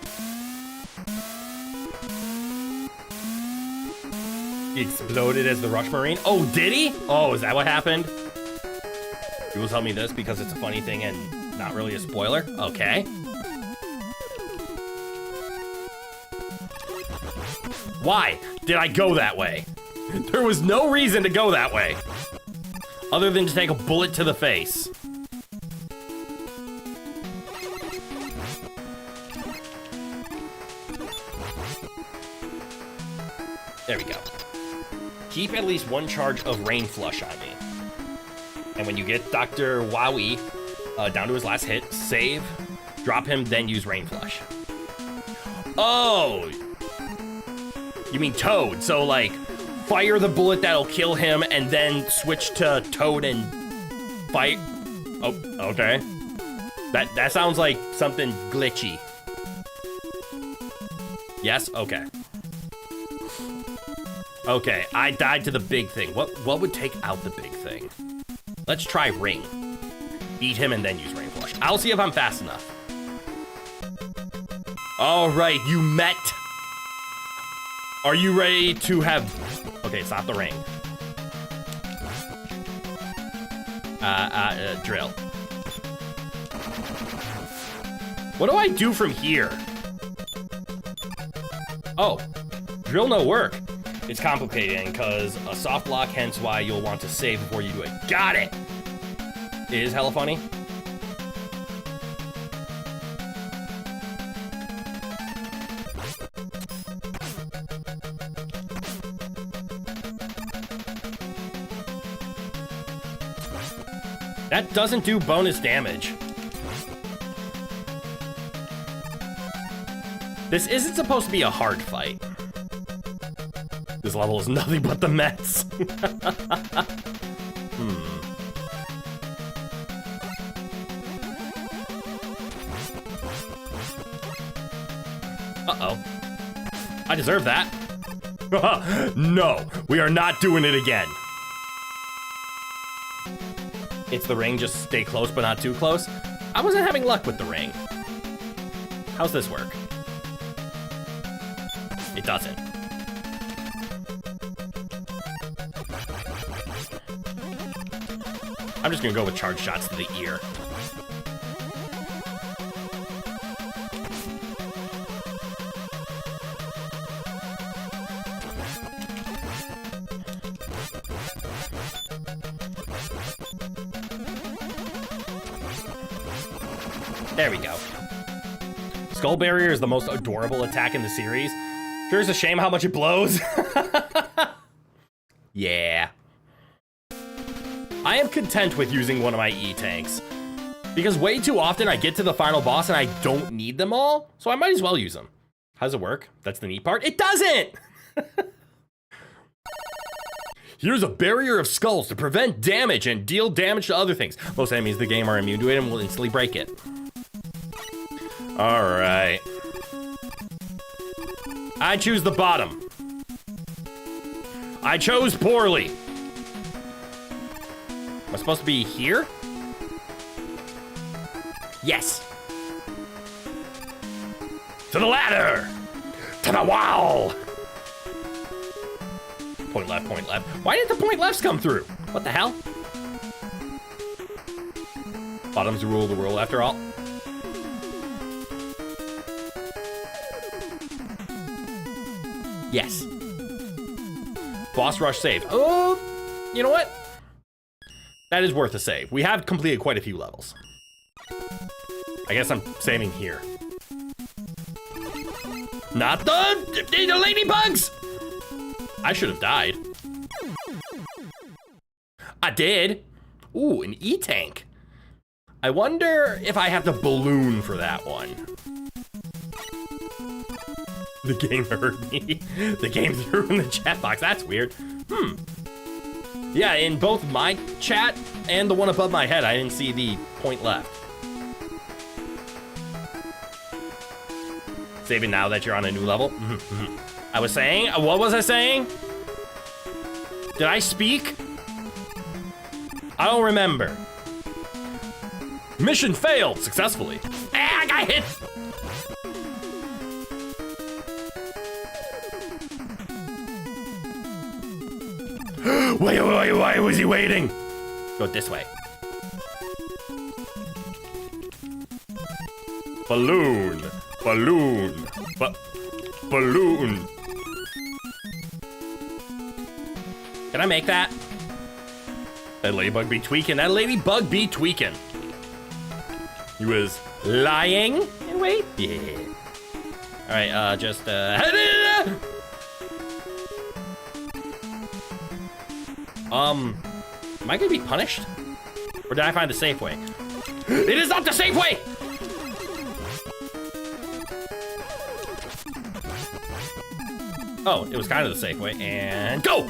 He exploded as the Rush Marine. Oh, did he? Oh, is that what happened? You will tell me this because it's a funny thing and not really a spoiler? Okay. Why did I go that way? There was no reason to go that way. Other than to take a bullet to the face. There we go. Keep at least one charge of Rain Flush on me. And when you get Dr. Wowie down to his last hit, save, drop him, then use Rain Flush. Oh! You mean Toad, so like, fire the bullet that'll kill him and then switch to Toad and fight. Oh, okay. That sounds like something glitchy. Yes? Okay. Okay, I died to the big thing. What would take out the big thing? Let's try Ring. Beat him and then use Rain Flush. I'll see if I'm fast enough. All right, you met. Are you ready to have... Okay, it's not the ring. Drill. What do I do from here? Oh, drill no work. It's complicated because a soft block, hence why you'll want to save before you do it. Got it! is hella funny. That doesn't do bonus damage. This isn't supposed to be a hard fight. This level is nothing but the Mets. Uh-oh. I deserve that. No, we are not doing it again. It's the ring, just stay close but not too close. I wasn't having luck with the ring. How's this work? It doesn't. I'm just gonna go with charge shots to the ear. There we go. Skull Barrier is the most adorable attack in the series. Sure is a shame how much it blows. Yeah. I am content with using one of my E-tanks, because way too often I get to the final boss and I don't need them all, so I might as well use them. How does it work? That's the neat part. It doesn't! Here's a barrier of skulls to prevent damage and deal damage to other things. Most enemies in the game are immune to it and will instantly break it. All right. I choose the bottom. I chose poorly. Am I supposed to be here? Yes. To the ladder. To the wall. Point left, point left. Why didn't the point lefts come through? What the hell? Bottom's rule the world after all. Yes. Boss rush save. Oh, you know what? That is worth a save. We have completed quite a few levels. I guess I'm saving here. Not the ladybugs! I should have died. I did. Ooh, an E-tank. I wonder if I have the balloon for that one. The game heard me. The game threw in the chat box. That's weird. Yeah, in both my chat and the one above my head, I didn't see the point left. Saving now that you're on a new level. I was saying, what was I saying? Did I speak? I don't remember. Mission failed successfully. Ah, I got hit. Wait, why was he waiting? Go this way. Balloon. Balloon. Balloon. Can I make that? That ladybug be tweaking. That ladybug be tweaking. He was lying. Wait. Yeah. All right, just, am I gonna be punished? Or did I find the safe way? It is not the safe way! Oh, it was kind of the safe way, and go!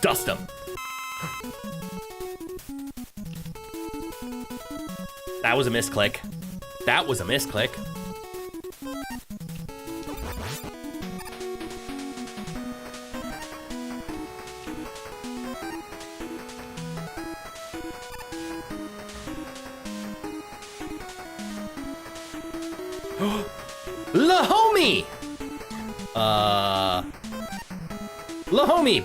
Dust him. That was a misclick. That was a misclick. La homie! La homie!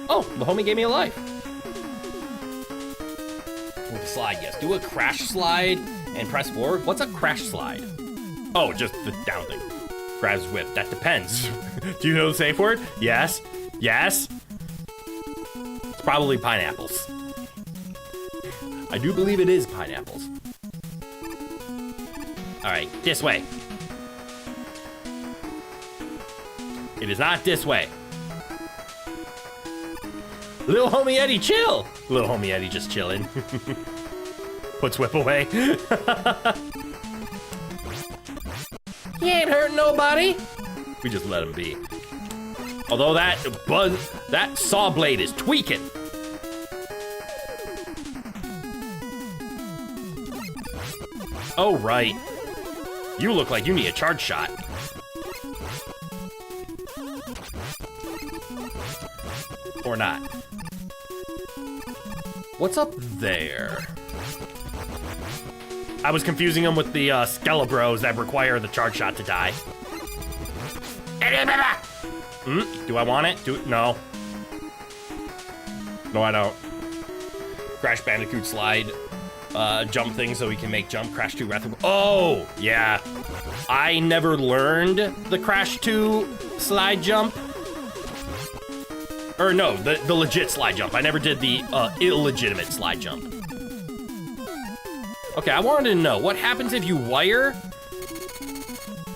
Oh, the homie gave me a life. Ooh, the slide, yes. Do a crash slide and press forward. What's a crash slide? Oh, just the down thing. Grabs whip. That depends. Do you know the safe word? Yes. Yes. It's probably pineapples. I do believe it is pineapples. All right, this way. It is not this way. Little homie Eddie, chill. Little homie Eddie just chilling. Puts whip away. He ain't hurting nobody. We just let him be. Although that saw blade is tweaking. Oh, right. You look like you need a charge shot. Or not. What's up there? I was confusing them with the Skelebros that require the charge shot to die. Do I want it? No. No, I don't. Crash Bandicoot slide jump thing so we can make jump. Crash 2 Wrath of... Oh, yeah. I never learned the Crash 2 slide jump. Or no, the legit slide jump. I never did the illegitimate slide jump. Okay, I wanted to know, what happens if you wire...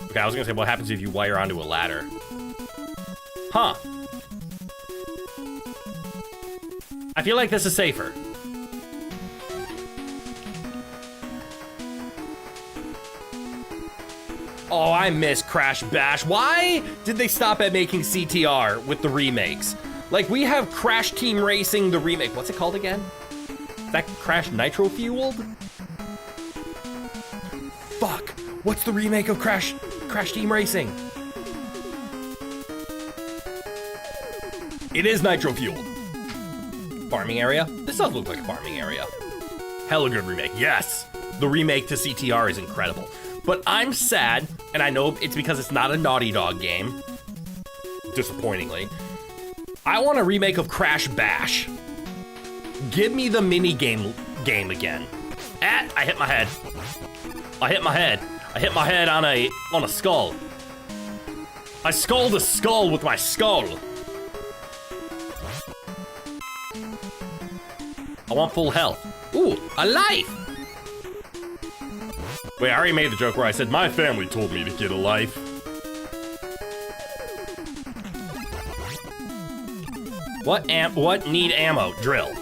Okay, I was gonna say, what happens if you wire onto a ladder? Huh. I feel like this is safer. Oh, I miss Crash Bash. Why did they stop at making CTR with the remakes? Like, we have Crash Team Racing, the remake. What's it called again? Is that Crash Nitro Fueled? Fuck. What's the remake of Crash Team Racing? It is Nitro Fueled. Farming area? This does look like a farming area. Hella good remake. Yes. The remake to CTR is incredible. But I'm sad, and I know it's because it's not a Naughty Dog game. Disappointingly. I want a remake of Crash Bash. Give me the mini game again. I hit my head. I hit my head. I hit my head on a skull. I skulled a skull with my skull. I want full health. Ooh, a life. Wait, I already made the joke where I said my family told me to get a life. What need ammo? Drill.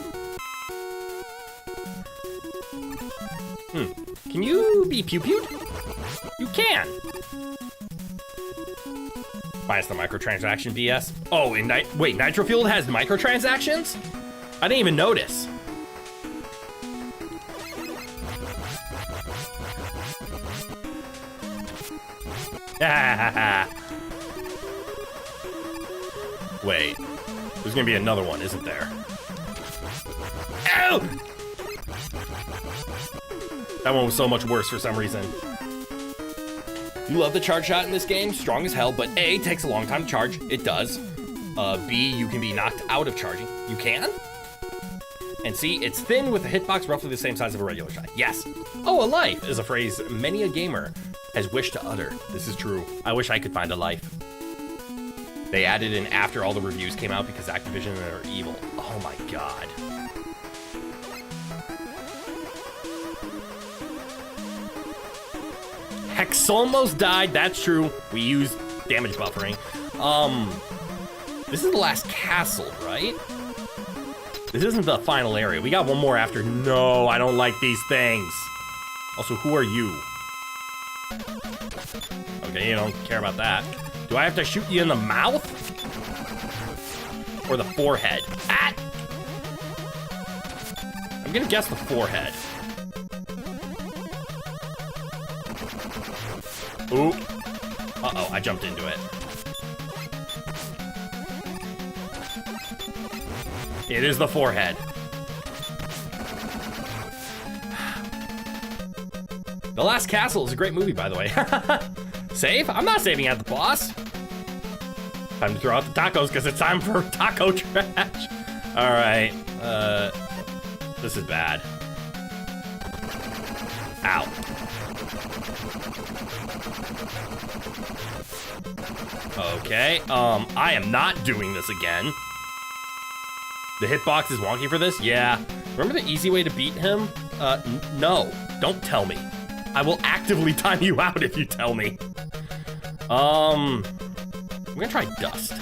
Can you be pew-pewed? You can. Minus the microtransaction BS. Oh, and wait, Nitro Fueled has microtransactions? I didn't even notice. Wait, there's gonna be another one, isn't there? Ow! That one was so much worse for some reason. You love the charge shot in this game, strong as hell, but A, takes a long time to charge. It does. B, you can be knocked out of charging. You can? And C, it's thin with a hitbox roughly the same size of a regular shot. Yes. Oh, a life is a phrase many a gamer has wished to utter. This is true. I wish I could find a life. They added in after all the reviews came out because Activision are evil. Oh my god. Hex almost died, that's true. We used damage buffering. This is the last castle, right? This isn't the final area. We got one more after. No, I don't like these things. Also, who are you? Okay, you don't care about that. Do I have to shoot you in the mouth? Or the forehead? Ah! I'm gonna guess the forehead. Ooh. Uh-oh, I jumped into it. It is the forehead. The Last Castle is a great movie, by the way. Save? I'm not saving at the boss. Time to throw out the tacos because it's time for taco trash. All right. This is bad. Ow. Okay. I am not doing this again. The hitbox is wonky for this? Yeah. Remember the easy way to beat him? No. Don't tell me. I will actively time you out if you tell me. I'm gonna try Dust.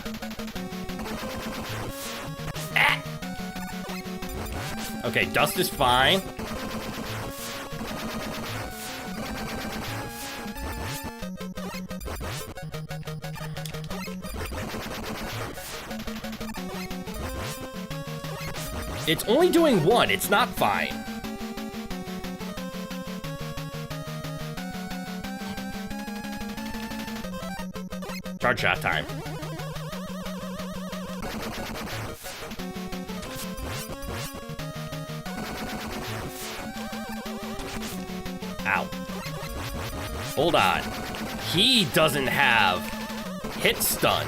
Ah! Okay, Dust is fine. It's only doing one, it's not fine. Charge shot time. Ow. Hold on. He doesn't have hit stun.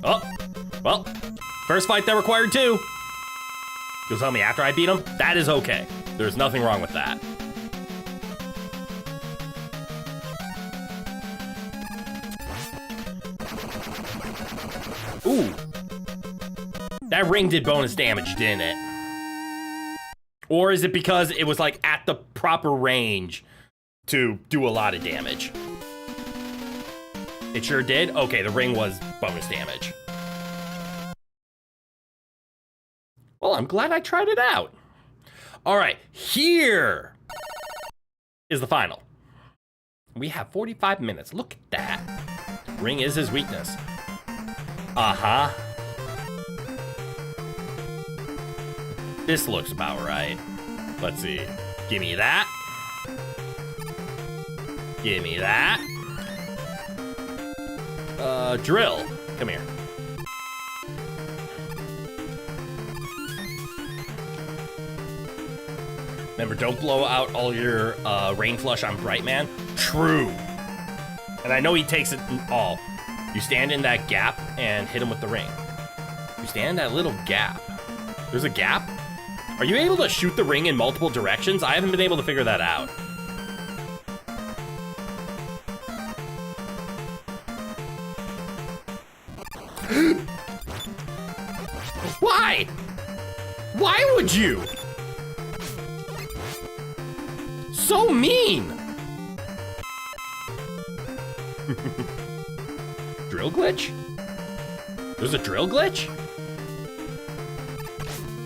Oh, well, first fight that required 2. You'll tell me after I beat him? That is okay. There's nothing wrong with that. Ooh. That ring did bonus damage, didn't it? Or is it because it was like at the proper range to do a lot of damage? It sure did? Okay, the ring was bonus damage. Well, I'm glad I tried it out. All right, here is the final. We have 45 minutes. Look at that. Ring is his weakness. Uh-huh. This looks about right. Let's see. Give me that. Give me that. Drill. Come here. Remember, don't blow out all your rain flush on Brightman. True. And I know he takes it all. You stand in that gap and hit him with the ring. You stand in that little gap. There's a gap? Are you able to shoot the ring in multiple directions? I haven't been able to figure that out. Why? Why would you? So mean. Drill glitch? There's a drill glitch?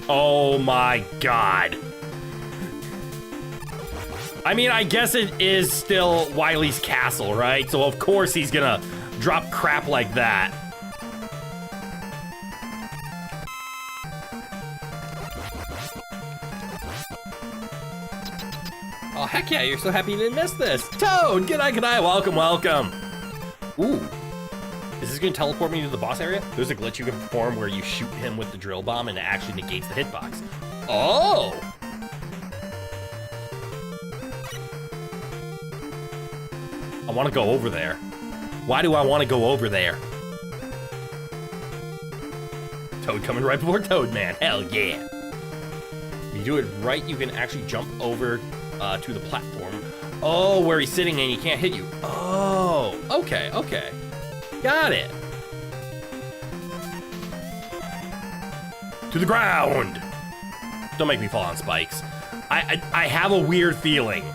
Oh my god. I mean, I guess it is still Wily's castle, right? So of course he's gonna drop crap like that. Oh, heck yeah, you're so happy you didn't miss this. Toad, g'day, welcome, welcome. Ooh, is this gonna teleport me to the boss area? There's a glitch you can perform where you shoot him with the drill bomb and it actually negates the hitbox. Oh! I wanna go over there. Why do I wanna go over there? Toad coming right before Toadman, hell yeah. If you do it right, you can actually jump over to the platform. Oh, where he's sitting and he can't hit you. Oh, okay, okay. Got it. To the ground. Don't make me fall on spikes. I have a weird feeling.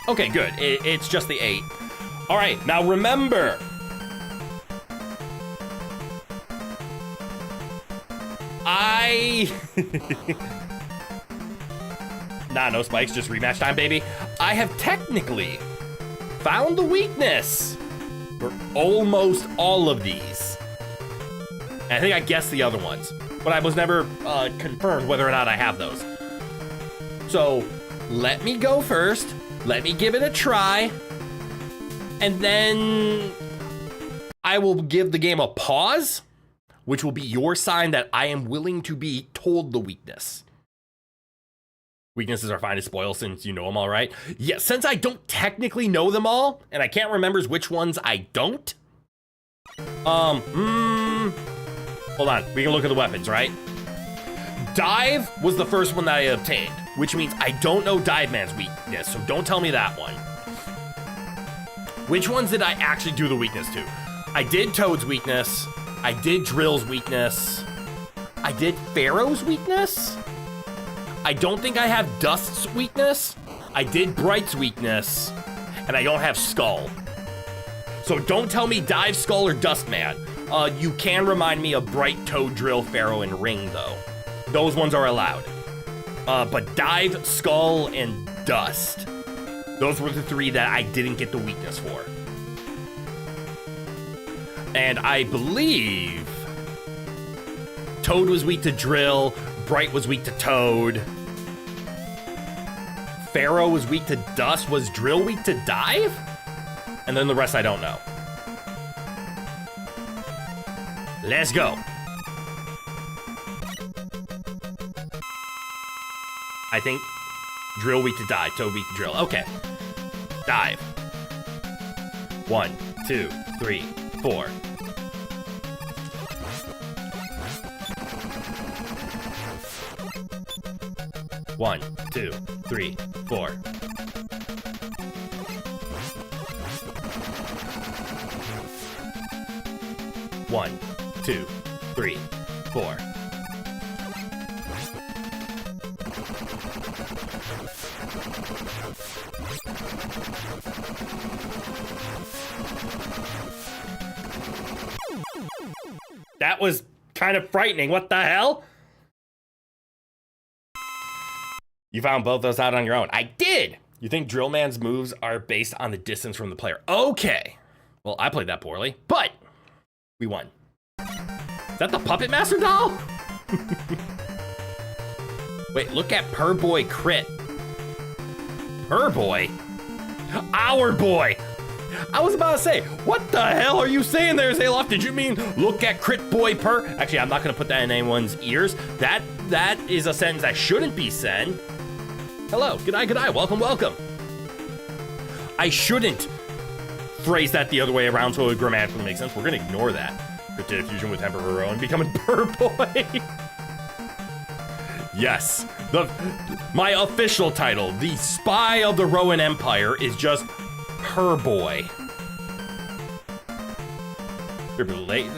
Okay, good. It's just the 8. All right, now remember. Nah, no spikes, just rematch time, baby. I have technically found the weakness for almost all of these. And I think I guessed the other ones, but I was never confirmed whether or not I have those. So let me go first. Let me give it a try. And then I will give the game a pause, which will be your sign that I am willing to be told the weakness. Weaknesses are fine to spoil since you know them all, right? Yeah, since I don't technically know them all, and I can't remember which ones I don't. Hold on, we can look at the weapons, right? Dive was the first one that I obtained, which means I don't know Dive Man's weakness, so don't tell me that one. Which ones did I actually do the weakness to? I did Toad's weakness. I did Drill's weakness. I did Pharaoh's weakness. I don't think I have Dust's weakness. I did Bright's weakness. And I don't have Skull. So don't tell me Dive, Skull, or Dust Man. You can remind me of Bright, Toad, Drill, Pharaoh, and Ring, though. Those ones are allowed. But Dive, Skull, and Dust. Those were the three that I didn't get the weakness for. And I believe Toad was weak to Drill, Bright was weak to Toad, Pharaoh was weak to Dust, was Drill weak to Dive? And then the rest I don't know. Let's go. I think Drill weak to Dive, Toad weak to Drill. Okay. Dive. 1, 2, 3, 4. One, 2, 3, 4. One, 2, 3, 4. That was kind of frightening. What the hell? You found both those out on your own. I did! You think Drillman's moves are based on the distance from the player. Okay. Well, I played that poorly, but we won. Is that the Puppet Master doll? Wait, look at Per Boy Crit. Per Boy? Our boy! I was about to say, what the hell are you saying there, Zaloft? Did you mean look at Crit Boy Per? Actually, I'm not gonna put that in anyone's ears. That is a sentence that shouldn't be said. Hello, good eye, welcome, welcome. I shouldn't phrase that the other way around so it would grammatically make sense. We're gonna ignore that. Cryptid fusion with Emperor and becoming Per Boy. Yes, my official title, the Spy of the Rowan Empire, is just Per Boy. You're late,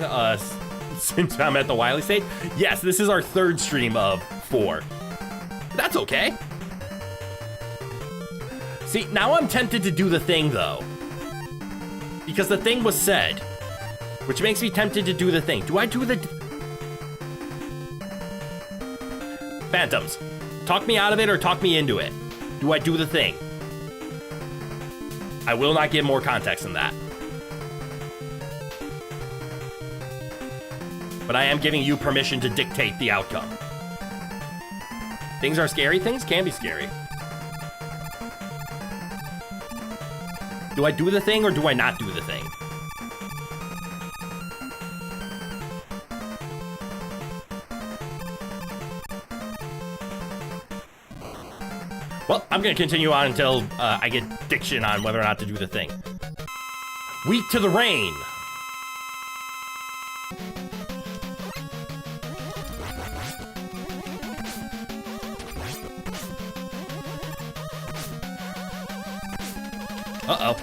since I'm at the Wily stage. Yes, this is our third stream of 4. That's okay. See, now I'm tempted to do the thing, though. Because the thing was said. Which makes me tempted to do the thing. Do I do the... Phantoms, talk me out of it or talk me into it. Do I do the thing? I will not give more context than that. But I am giving you permission to dictate the outcome. Things are scary. Things can be scary. Do I do the thing or do I not do the thing? Well, I'm gonna continue on until I get diction on whether or not to do the thing. Weak to the rain. Uh-oh.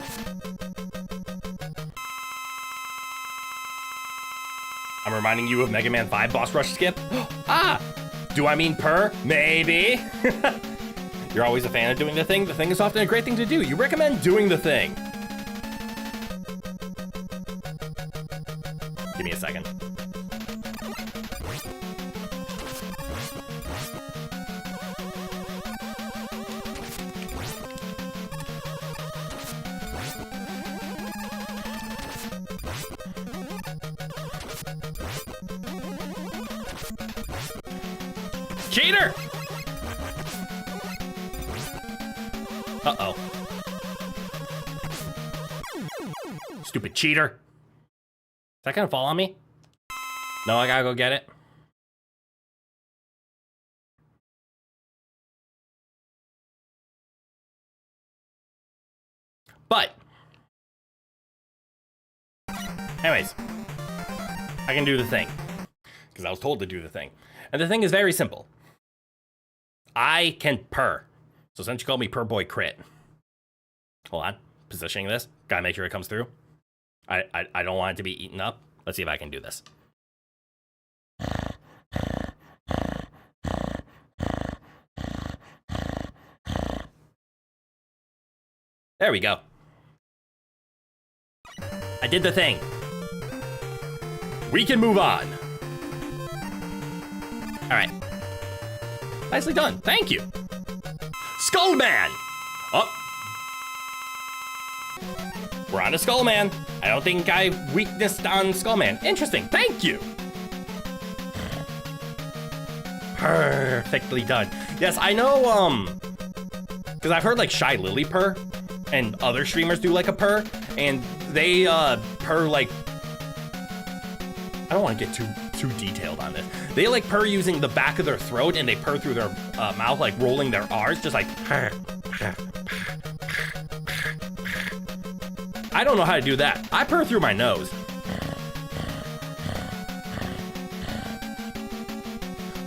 I'm reminding you of Mega Man 5 boss rush skip. Ah! Do I mean Per? Maybe. You're always a fan of doing the thing. The thing is often a great thing to do. You recommend doing the thing. Give me a second. Cheater! Uh-oh. Stupid cheater. Is that gonna fall on me? No, I gotta go get it. But anyways, I can do the thing. Because I was told to do the thing. And the thing is very simple. I can purr. So since you called me Per Boy Crit. Hold on. Positioning this. Gotta make sure it comes through. I don't want it to be eaten up. Let's see if I can do this. There we go. I did the thing. We can move on. All right. Nicely done. Thank you. Skullman! Oh. We're on a Skullman. I don't think I weaknessed on Skullman. Interesting. Thank you. Perfectly done. Yes, I know, because I've heard like Shy Lily purr, and other streamers do like a purr, and they purr like, I don't want to get too detailed on this. They like purr using the back of their throat, and they purr through their mouth, like rolling their R's, just like. I don't know how to do that. I purr through my nose.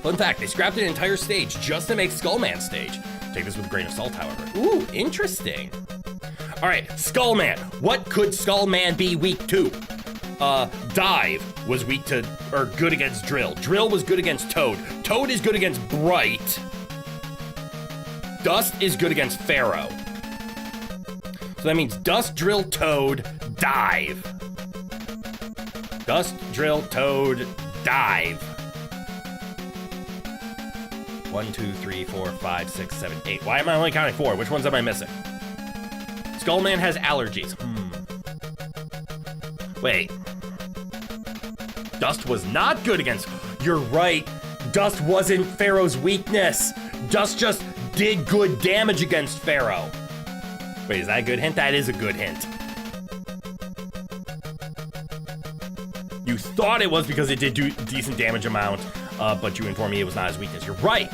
Fun fact, they scrapped an entire stage just to make Skullman stage. Take this with a grain of salt, however. Ooh, interesting. All right, Skullman. What could Skullman be weak to? Dive was weak to, or good against Drill. Drill was good against Toad. Toad is good against Bright. Dust is good against Pharaoh. So that means Dust, Drill, Toad, Dive. Dust, Drill, Toad, Dive. 1, 2, 3, 4, 5, 6, 7, 8. Why am I only counting 4? Which ones am I missing? Skullman has allergies. Wait. Dust was not good against... You're right. Dust wasn't Pharaoh's weakness. Dust just did good damage against Pharaoh. Wait, is that a good hint? That is a good hint. You thought it was because it did do decent damage amount, but you informed me it was not his weakness. You're right.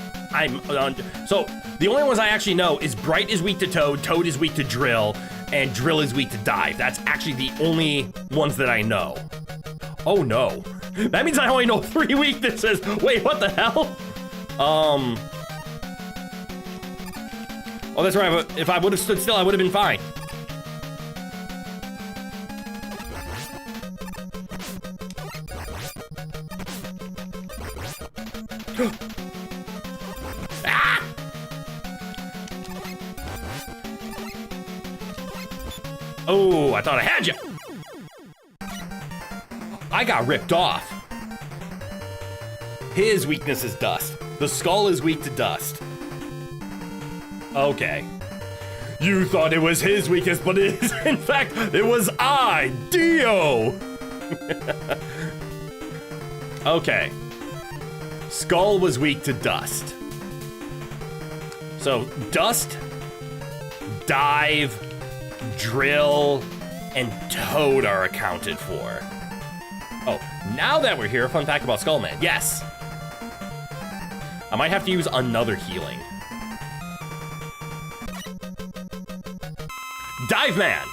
So the only ones I actually know is Bright is weak to Toad, Toad is weak to Drill, and Drill is weak to Dive. That's actually the only ones that I know. Oh no. That means I only know 3 weaknesses. Wait, what the hell? Oh, that's right. If I would have stood still, I would have been fine. Ah! Oh, I thought I had you. I got ripped off. His weakness is Dust. The skull is weak to Dust. Okay. You thought it was his weakness, but it is, in fact, it was I, Dio. Okay. Skull was weak to Dust. So, Dust, Dive, Drill, and Toad are accounted for. Oh, now that we're here, fun fact about Skullman. Yes. I might have to use another healing. Dive Man!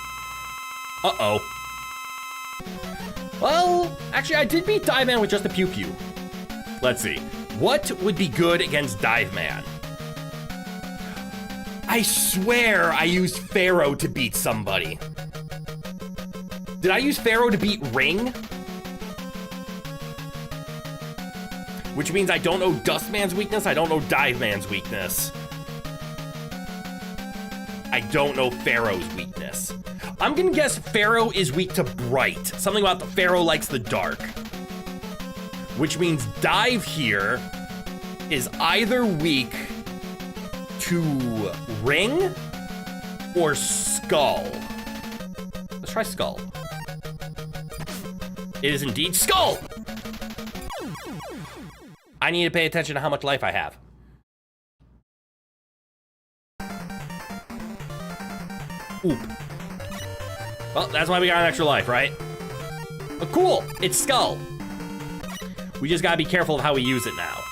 Uh-oh. Well, actually, I did beat Dive Man with just a Pew Pew. Let's see. What would be good against Dive Man? I swear I used Pharaoh to beat somebody. Did I use Pharaoh to beat Ring? Which means I don't know Dustman's weakness, I don't know Dive Man's weakness. I don't know Pharaoh's weakness. I'm gonna guess Pharaoh is weak to Bright. Something about the Pharaoh likes the dark. Which means Dive here is either weak to Ring or Skull. Let's try Skull. It is indeed Skull! I need to pay attention to how much life I have. Oop. Well, that's why we got an extra life, right? But cool, it's Skull. We just gotta be careful of how we use it now.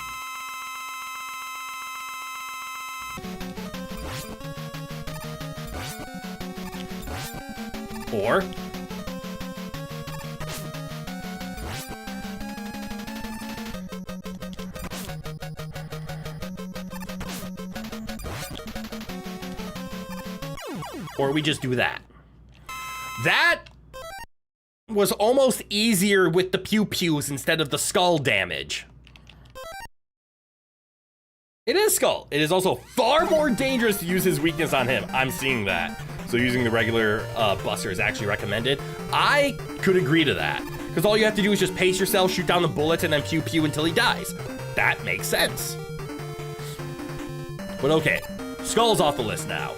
Or we just do that. That was almost easier with the pew-pews instead of the skull damage. It is skull. It is also far more dangerous to use his weakness on him. I'm seeing that. So using the regular buster is actually recommended. I could agree to that. Because all you have to do is just pace yourself, shoot down the bullets, and then pew-pew until he dies. That makes sense. But okay, skull's off the list now.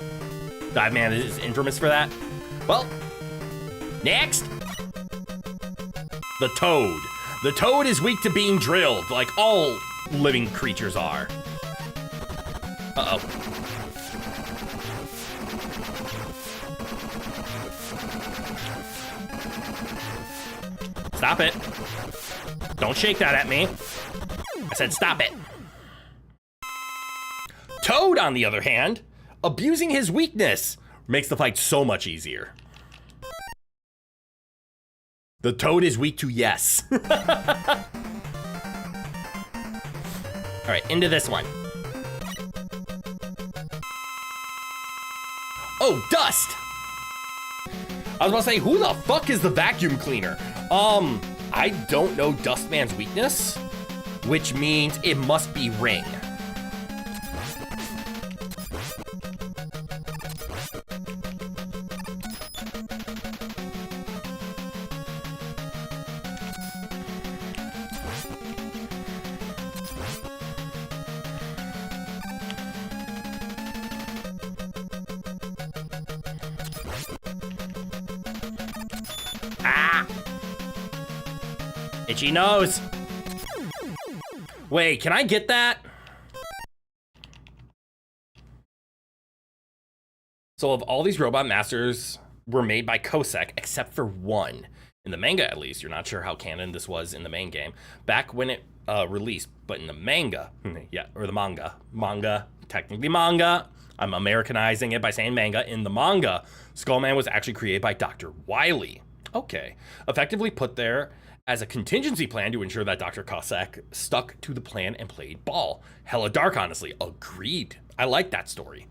Dive Man is infamous for that. Well, next. The Toad. The Toad is weak to being drilled, like all living creatures are. Uh-oh. Stop it. Don't shake that at me. I said stop it. Toad, on the other hand, abusing his weakness makes the fight so much easier. The Toad is weak to yes. All right, into this one. Oh, dust! I was about to say, who the fuck is the vacuum cleaner? I don't know Dustman's weakness, which means it must be Ring. Itchy nose. Wait, can I get that? So of all these robot masters were made by Kosek, except for one. In the manga, at least. You're not sure how canon this was in the main game. Back when it released, but in the manga, yeah, or the manga, technically manga. I'm Americanizing it by saying manga. In the manga, Skullman was actually created by Dr. Wily. Okay. Effectively put there as a contingency plan to ensure that Dr. Kosek stuck to the plan and played ball. Hella dark, honestly. Agreed. I like that story.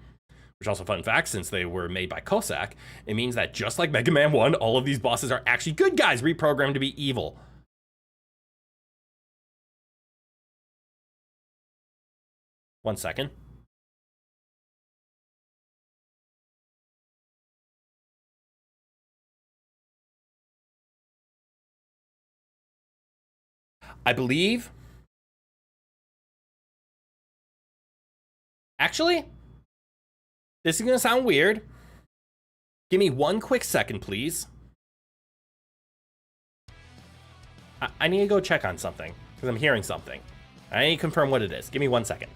Which also, fun fact, since they were made by Kosek, it means that just like Mega Man 1, all of these bosses are actually good guys reprogrammed to be evil. One second. I believe. Actually, this is gonna sound weird. Give me one quick second, please. I need to go check on something because I'm hearing something. I need to confirm what it is. Give me 1 second.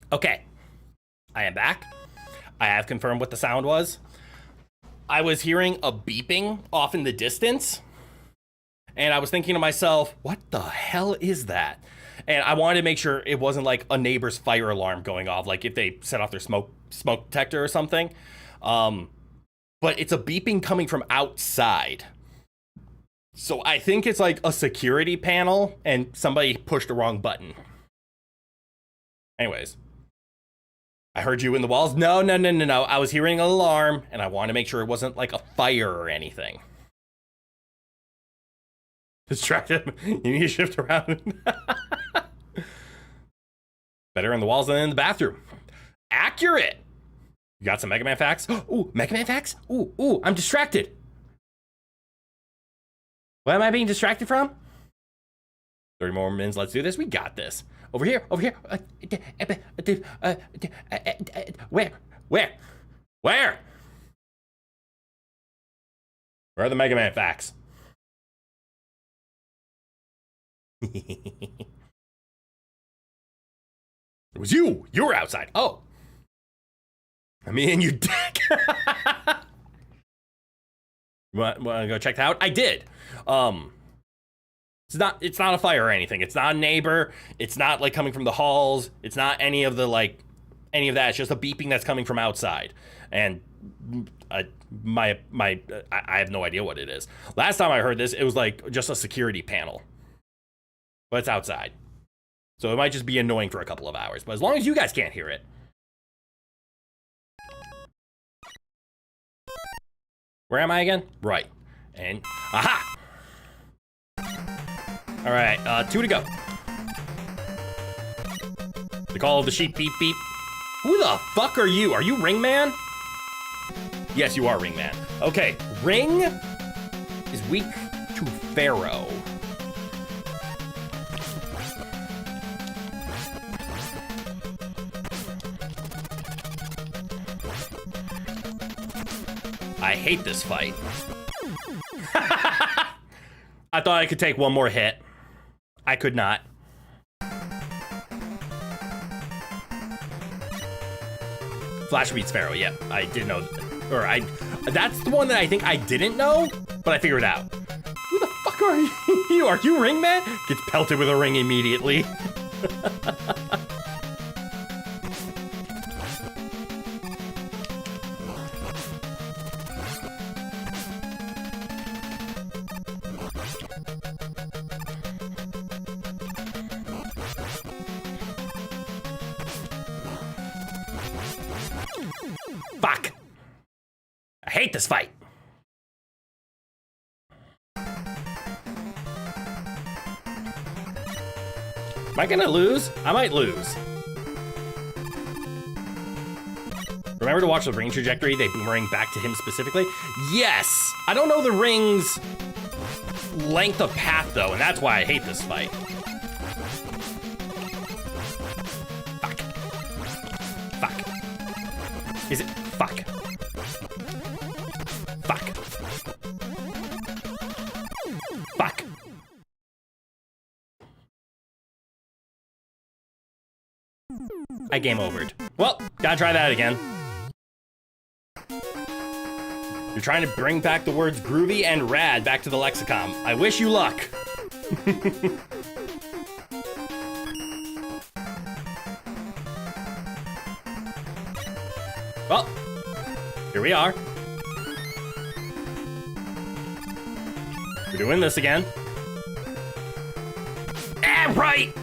Okay, I am back. I have confirmed what the sound was. I was hearing a beeping off in the distance, and I was thinking to myself, what the hell is that? And I wanted to make sure it wasn't like a neighbor's fire alarm going off, like if they set off their smoke detector or something. But it's a beeping coming from outside. So I think it's like a security panel and somebody pushed the wrong button. Anyways. I heard you in the walls. No. I was hearing an alarm, and I want to make sure it wasn't like a fire or anything. Distract him. You need to shift around. Better in the walls than in the bathroom. Accurate. You got some Mega Man facts? Ooh, Mega Man facts? Ooh, I'm distracted. What am I being distracted from? 30 more minutes, let's do this. We got this. Over here, over here. Where? Where? Where? Where are the Mega Man facts? It was you! You were outside. Oh. I mean, you dick. Want to go check that out? I did. It's not a fire or anything. It's not a neighbor. It's not like coming from the halls. It's not any of the any of that. It's just a beeping that's coming from outside. And I have no idea what it is. Last time I heard this, it was like just a security panel. But it's outside. So it might just be annoying for a couple of hours. But as long as you guys can't hear it. Where am I again? Right. And, aha! All right, 2 to go. The call of the sheep, beep, beep. Who the fuck are you? Are you Ring Man? Yes, you are Ring Man. Okay, Ring is weak to Pharaoh. I hate this fight. I thought I could take one more hit. I could not. Flash beats Pharaoh, yeah. I did know. That's the one that I think I didn't know, but I figured it out. Who the fuck are you? Are you Ring Man? Gets pelted with a ring immediately. Fuck. I hate this fight. Am I gonna lose? I might lose. Remember to watch the ring trajectory. They boomerang back to him specifically. Yes. I don't know the ring's length of path though, and that's why I hate this fight. Fuck. Fuck. Is it? Fuck. Fuck. Fuck. I game overed. Well, gotta try that again. You're trying to bring back the words groovy and rad back to the lexicon. I wish you luck. Well, here we are. We're doing this again. Ah, right!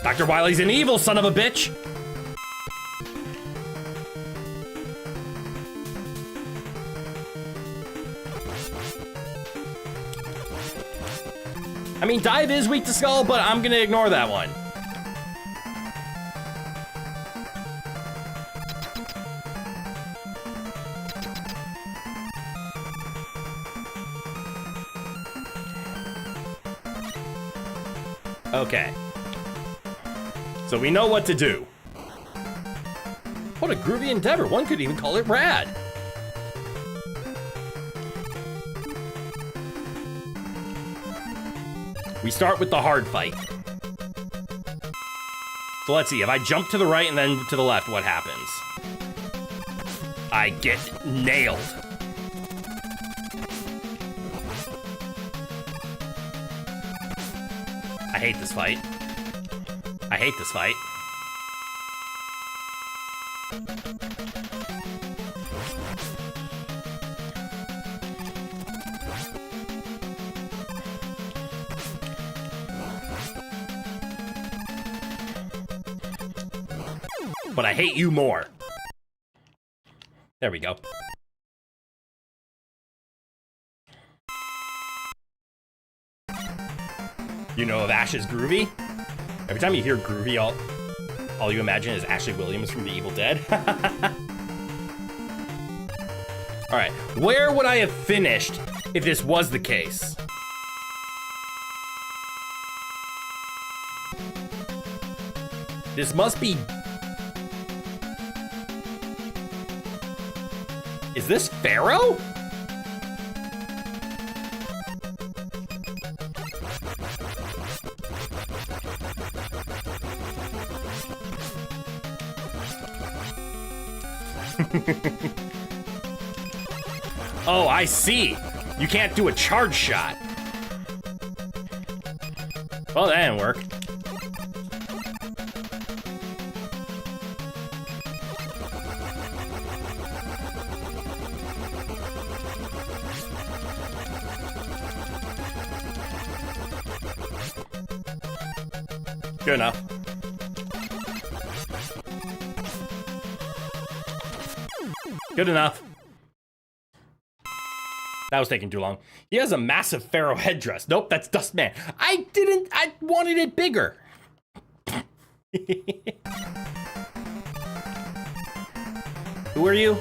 Dr. Wily's an evil son of a bitch! I mean, Dive is weak to Skull, but I'm gonna ignore that one. Okay. So we know what to do. What a groovy endeavor. One could even call it rad. We start with the hard fight. So let's see, if I jump to the right and then to the left, what happens? I get nailed. I hate this fight. I hate this fight. But I hate you more. There we go. You know of Ash's Groovy? Every time you hear Groovy, all you imagine is Ashley Williams from The Evil Dead. Alright, where would I have finished if this was the case. This must be... Is this Pharaoh? Oh, I see. You can't do a charge shot. Well, that didn't work. Good enough. Good enough. That was taking too long. He has a massive pharaoh headdress. Nope, that's Dustman. I wanted it bigger. Who are you?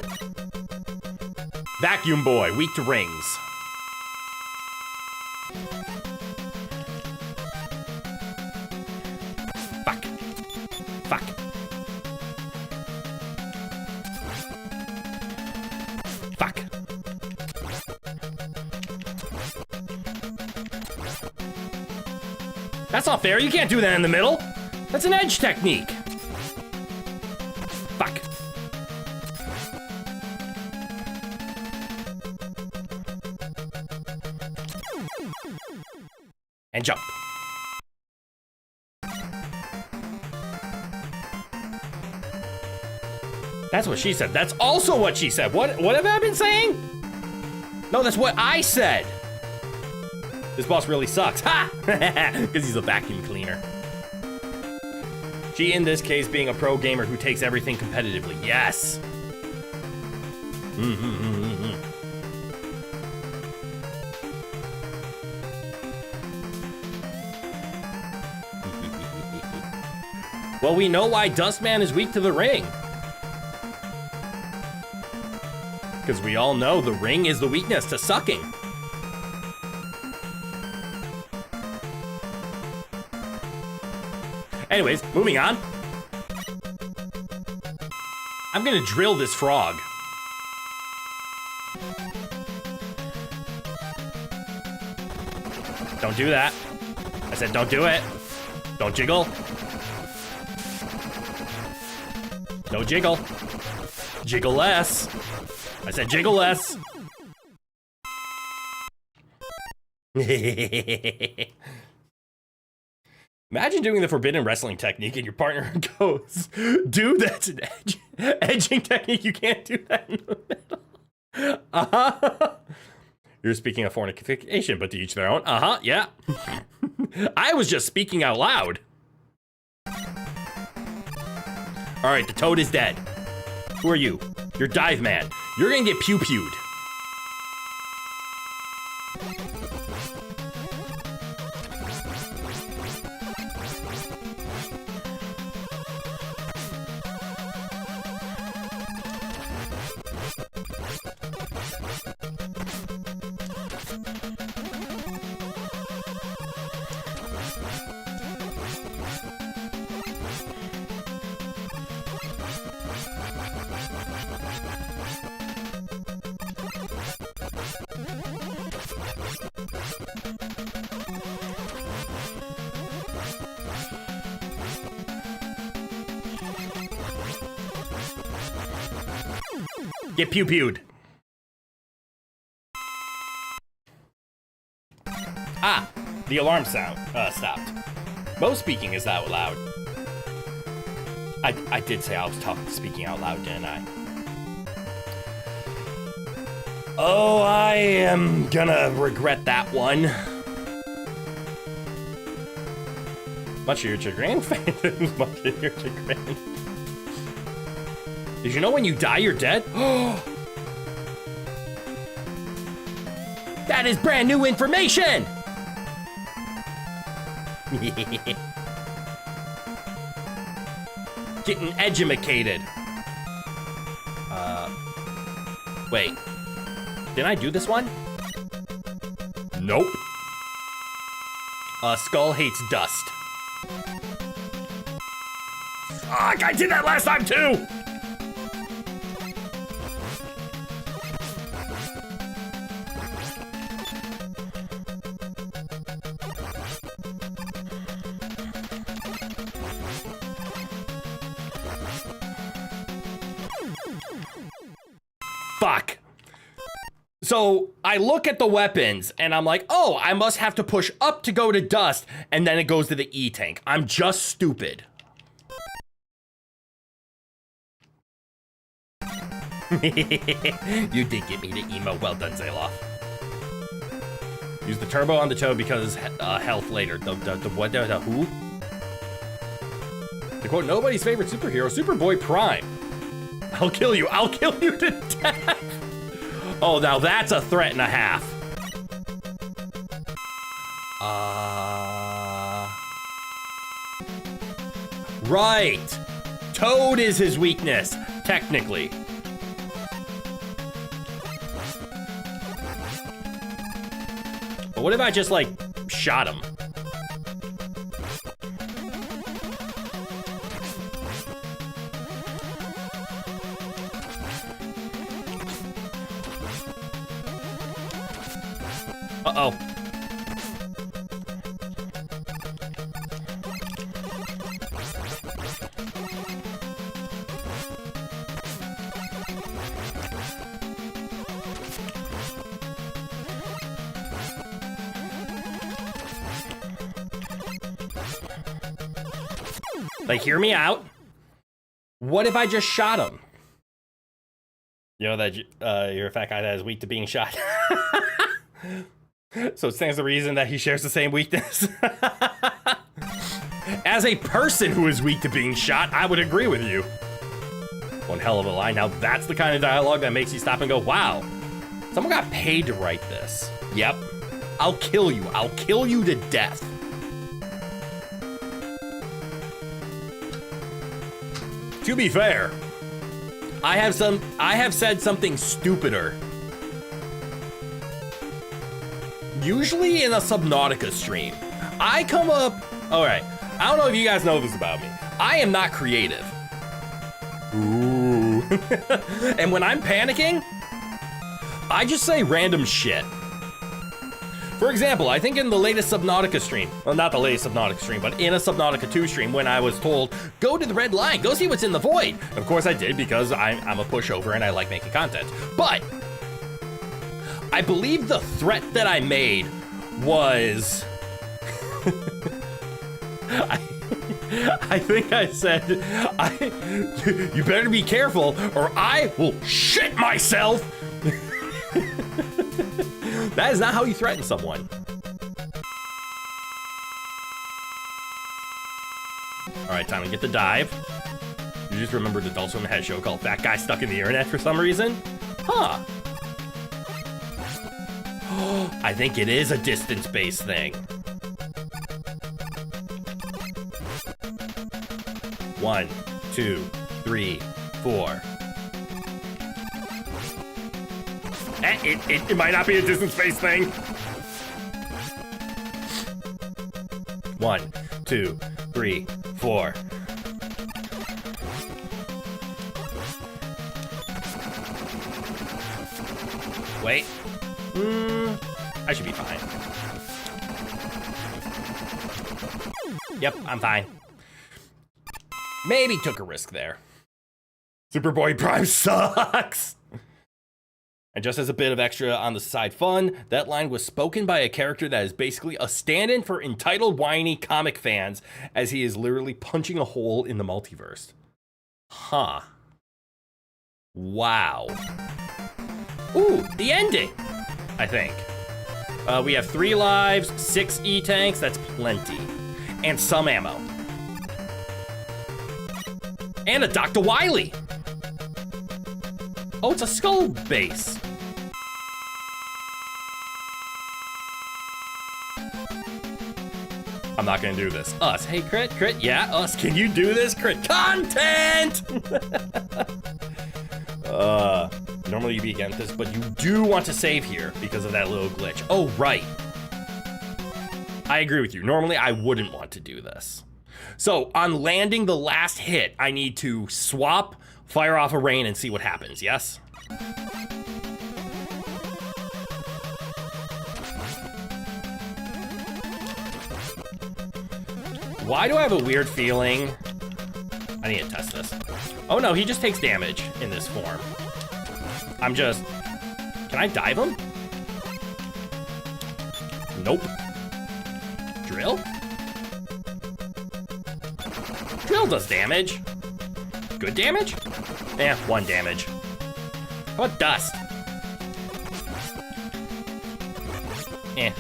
Vacuum boy, weak to rings. Fuck. Fuck. Fuck. That's not fair. You can't do that in the middle. That's an edge technique. Fuck. And jump. That's what she said. That's also what she said. What have I been saying? No, that's what I said. This boss really sucks. Ha! Because he's a vacuum cleaner. She, in this case, being a pro gamer who takes everything competitively. Yes. Well, we know why Dustman is weak to the ring. Because we all know the ring is the weakness to sucking. Anyways, moving on. I'm gonna drill this frog. Don't do that. I said don't do it. Don't jiggle. No jiggle. Jiggle less. I said jiggle less. Imagine doing the forbidden wrestling technique and your partner goes, dude, that's an edging technique. You can't do that in the middle. You're speaking of fornication, but to each their own. Yeah. I was just speaking out loud. All right, the toad is dead. Who are you? You're Dive Man. You're gonna get pew-pewed. Get pew-pewed. Ah, the alarm sound stopped. Most speaking is out loud. I did say I was speaking out loud, didn't I? Oh, I am gonna regret that one. Much of your chagrin, fans. Much of your chagrin. Did you know when you die, you're dead? That is brand new information! Getting edumacated. Wait. Did I do this one? Nope. Skull hates dust. Fuck, I did that last time too! Fuck. So I look at the weapons and I'm like, oh, I must have to push up to go to dust, and then it goes to the E tank. I'm just stupid. You did get me to emo. Well done, Zayloff. Use the turbo on the toe because health later. The who? To quote nobody's favorite superhero, Superboy Prime. I'll kill you to death. Oh, now that's a threat and a half. Right. Toad is his weakness, technically. But what if I just, like, shot him? Uh-oh. Like, hear me out. What if I just shot him? You know that you're a fat guy that is weak to being shot. So it stands to reason that he shares the same weakness. As a person who is weak to being shot, I would agree with you. One hell of a line. Now that's the kind of dialogue that makes you stop and go, wow, someone got paid to write this. Yep. I'll kill you. I'll kill you to death. To be fair, I have said something stupider. Usually in a Subnautica stream. I come up, all right, I don't know if you guys know this about me. I am not creative. Ooh. And when I'm panicking, I just say random shit. For example, I think in the latest Subnautica stream, well, not the latest Subnautica stream, but in a Subnautica 2 stream when I was told, go to the red line, go see what's in the void. Of course I did because I'm a pushover and I like making content. But I believe the threat that I made was, I think I said, you better be careful or I will shit myself. That is not how you threaten someone. All right, time to get the dive. You just remembered the Adult Swim had a show called Fat Guy Stuck in the Internet for some reason? Huh. I think it is a distance-based thing. 1, 2, 3, 4. It might not be a distance-based thing. 1, 2, 3, 4. Wait. I should be fine. Yep, I'm fine. Maybe took a risk there. Superboy Prime sucks! And just as a bit of extra on the side fun, that line was spoken by a character that is basically a stand-in for entitled whiny comic fans, as he is literally punching a hole in the multiverse. Huh. Wow. Ooh, the ending, I think. We have 3 lives, 6 E-tanks, that's plenty. And some ammo. And a Dr. Wily. Oh, it's a skull base. I'm not gonna do this. Us, hey, crit, yeah, us, can you do this? Crit content! Normally you'd be against this, but you do want to save here because of that little glitch. Oh, right. I agree with you. Normally, I wouldn't want to do this. So, on landing the last hit, I need to swap, fire off a rain, and see what happens, yes? Why do I have a weird feeling? I need to test this. Oh no, he just takes damage in this form. Can I dive him? Nope. Drill? Drill does damage. Good damage? Eh, 1 damage. How about dust? Eh.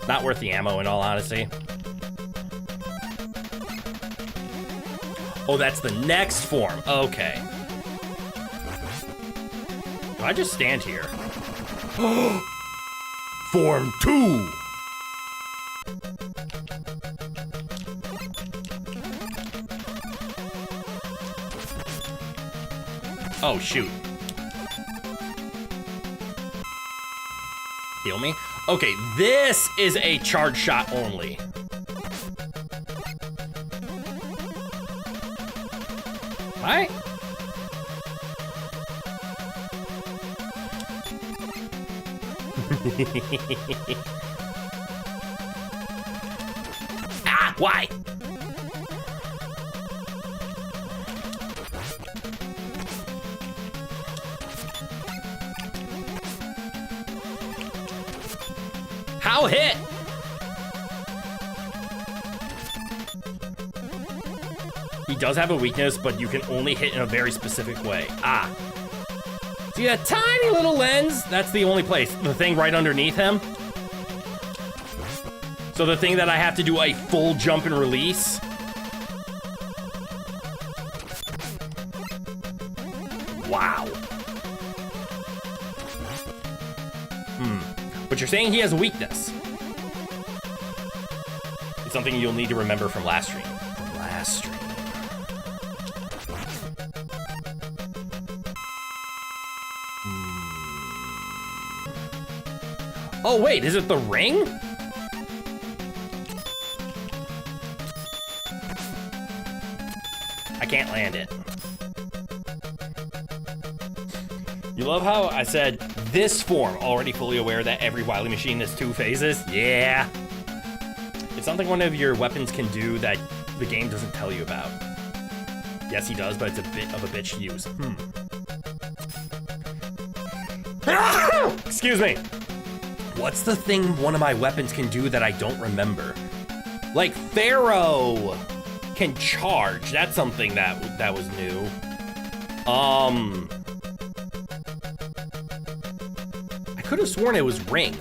Not worth the ammo, in all honesty. Oh, that's the next form. Okay. Do I just stand here? Form 2! Oh, shoot. Heal me? Okay, this is a charge shot only. Right? Ah, why? How hit? He does have a weakness, but you can only hit in a very specific way. Ah. See that tiny little lens? That's the only place. The thing right underneath him. So the thing that I have to do a full jump and release. Wow. But you're saying he has a weakness. It's something you'll need to remember from last stream. Oh wait, is it the ring? I can't land it. You love how I said this form, already fully aware that every Wily machine has 2 phases? Yeah. It's something one of your weapons can do that the game doesn't tell you about. Yes, he does, but it's a bit of a bitch to use. Excuse me. What's the thing one of my weapons can do that I don't remember? Like Pharaoh can charge. That's something that was new. I could have sworn it was ring.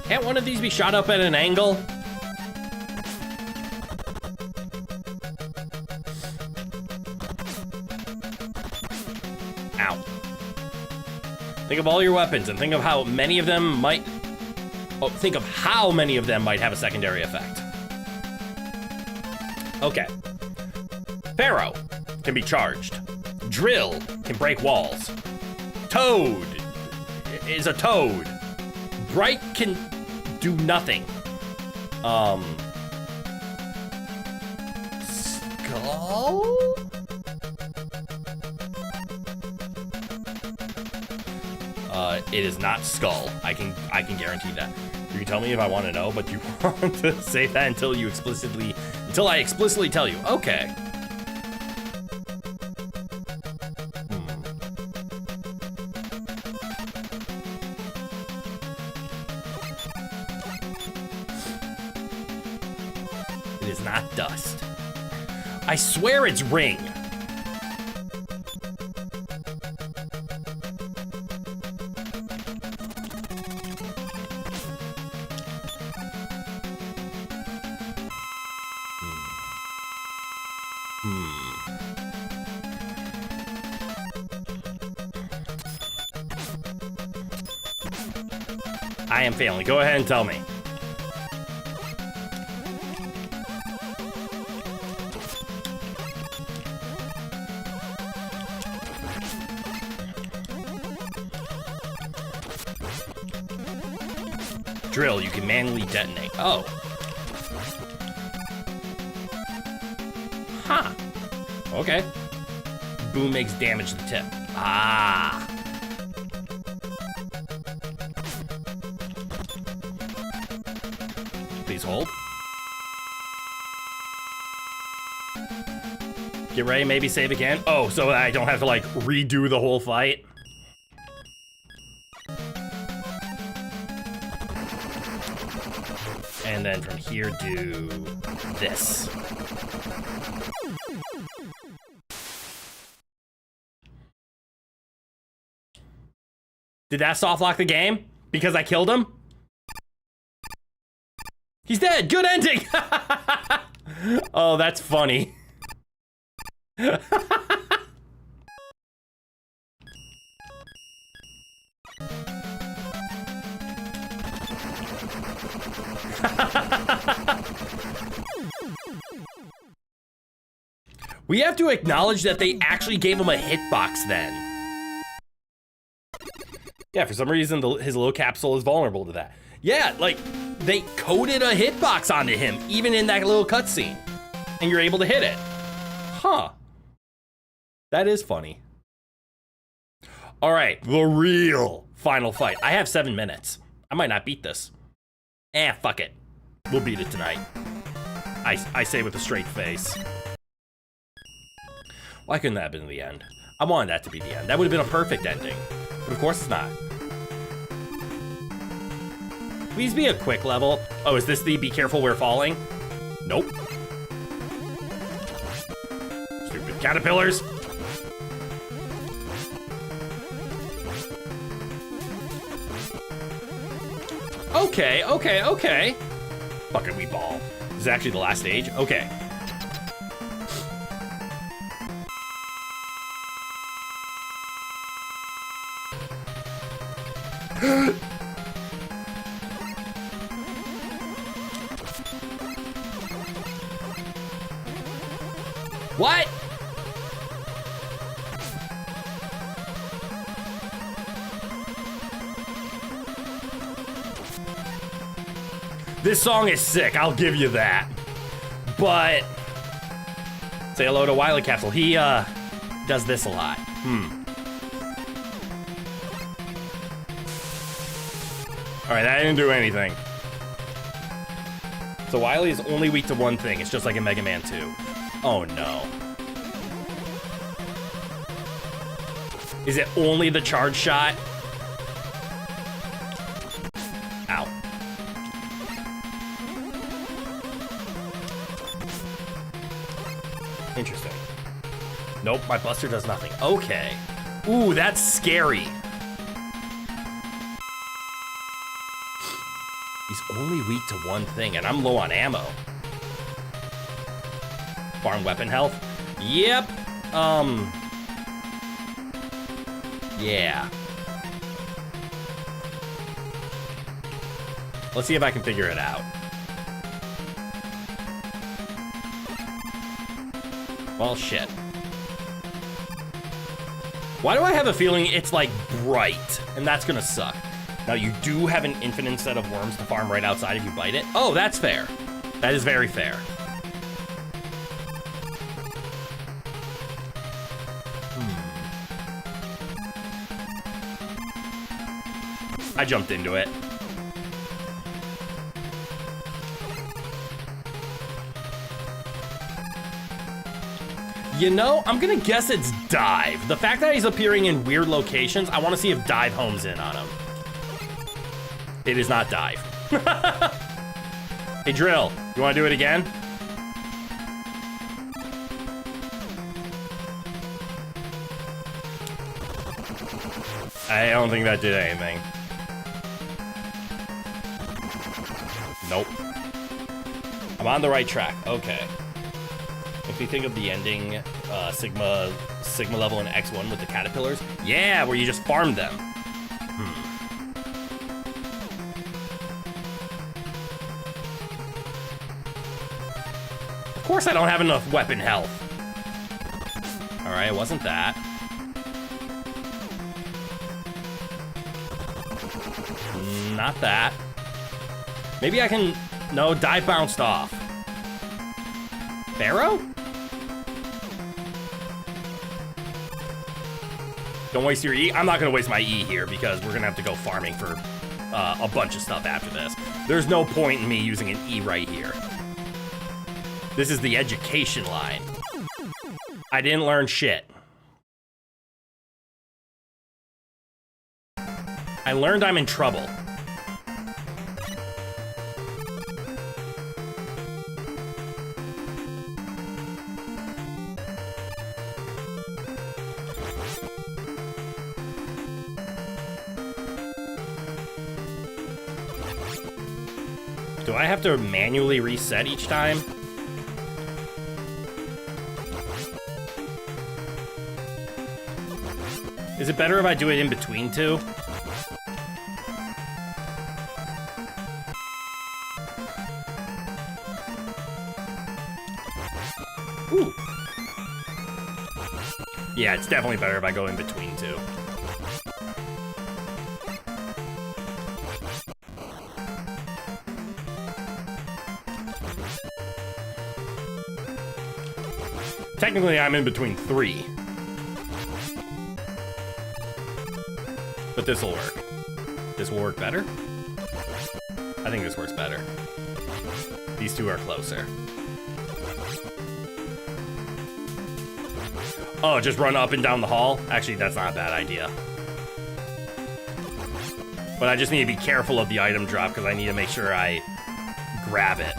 Can't one of these be shot up at an angle? Ow. Think of all your weapons and think of how many of them might... Oh, think of how many of them might have a secondary effect. Okay. Pharaoh can be charged. Drill can break walls. Toad is a toad. Bright can do nothing. Skull? It is not Skull. I can guarantee that. You can tell me if I want to know, but you want to say that until I explicitly tell you. Okay. It is not dust. I swear it's ring. I am failing. Go ahead and tell me. Drill, you can manually detonate. Oh. Huh. Okay. Boom makes damage to the tip. Ah. Please hold. Get ready, maybe save again. Oh, so I don't have to like redo the whole fight. And then from here, do this. Did that soft lock the game? Because I killed him? He's dead! Good ending! Oh, that's funny. We have to acknowledge that they actually gave him a hitbox then. Yeah, for some reason, his little capsule is vulnerable to that. Yeah, like, they coded a hitbox onto him, even in that little cutscene. And you're able to hit it. Huh. That is funny. All right, the real final fight. I have 7 minutes. I might not beat this. Fuck it. We'll beat it tonight. I say with a straight face. Why couldn't that have been the end? I wanted that to be the end. That would have been a perfect ending. But of course it's not. Please be a quick level. Oh, is this the be careful we're falling? Nope. Stupid caterpillars. Okay, okay, okay. Fucking we ball. This is actually the last stage? Okay. What? This song is sick, I'll give you that. But say hello to Wily Capsule. He does this a lot. Alright, that didn't do anything. So Wily is only weak to one thing. It's just like in Mega Man 2. Oh no. Is it only the charge shot? Ow. Interesting. Nope, my buster does nothing. Okay. Ooh, that's scary. He's only weak to one thing, and I'm low on ammo. Farm weapon health? Yep. Yeah. Let's see if I can figure it out. Well, shit. Why do I have a feeling it's, like, bright? And that's gonna suck. Now, you do have an infinite set of worms to farm right outside if you bite it. Oh, that's fair. That is very fair. I jumped into it. You know, I'm gonna guess it's Dive. The fact that he's appearing in weird locations, I want to see if Dive homes in on him. It is not Dive. Hey, Drill, you want to do it again? I don't think that did anything. Nope. I'm on the right track. Okay. If you think of the ending, Sigma level in X1 with the caterpillars, yeah, where you just farmed them. Of course I don't have enough weapon health. All right, it wasn't that. Not that. Maybe I can... No, dive bounced off. Pharaoh? Don't waste your E. I'm not gonna waste my E here because we're gonna have to go farming for a bunch of stuff after this. There's no point in me using an E right here. This is the education line. I didn't learn shit. I learned I'm in trouble. Do I have to manually reset each time? Is it better if I do it in between two? Ooh. Yeah, it's definitely better if I go in between two. Technically, I'm in between three. But this'll work. This will work better? I think this works better. These two are closer. Oh, just run up and down the hall? Actually, that's not a bad idea. But I just need to be careful of the item drop because I need to make sure I grab it.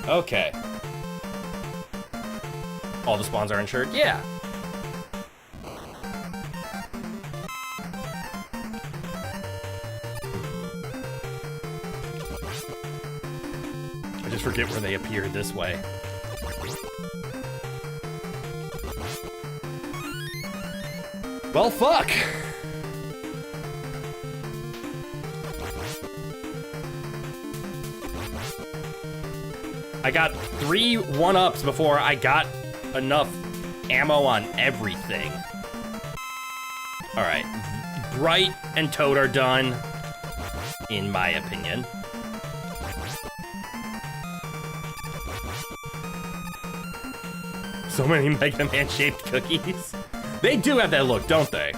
Okay. All the spawns are insured? Yeah. I just forget where they appear this way. Well, fuck! I got 3 1-ups before I got enough ammo on everything. Alright. Bright and Toad are done, in my opinion. So many Mega Man-shaped cookies. They do have that look, don't they?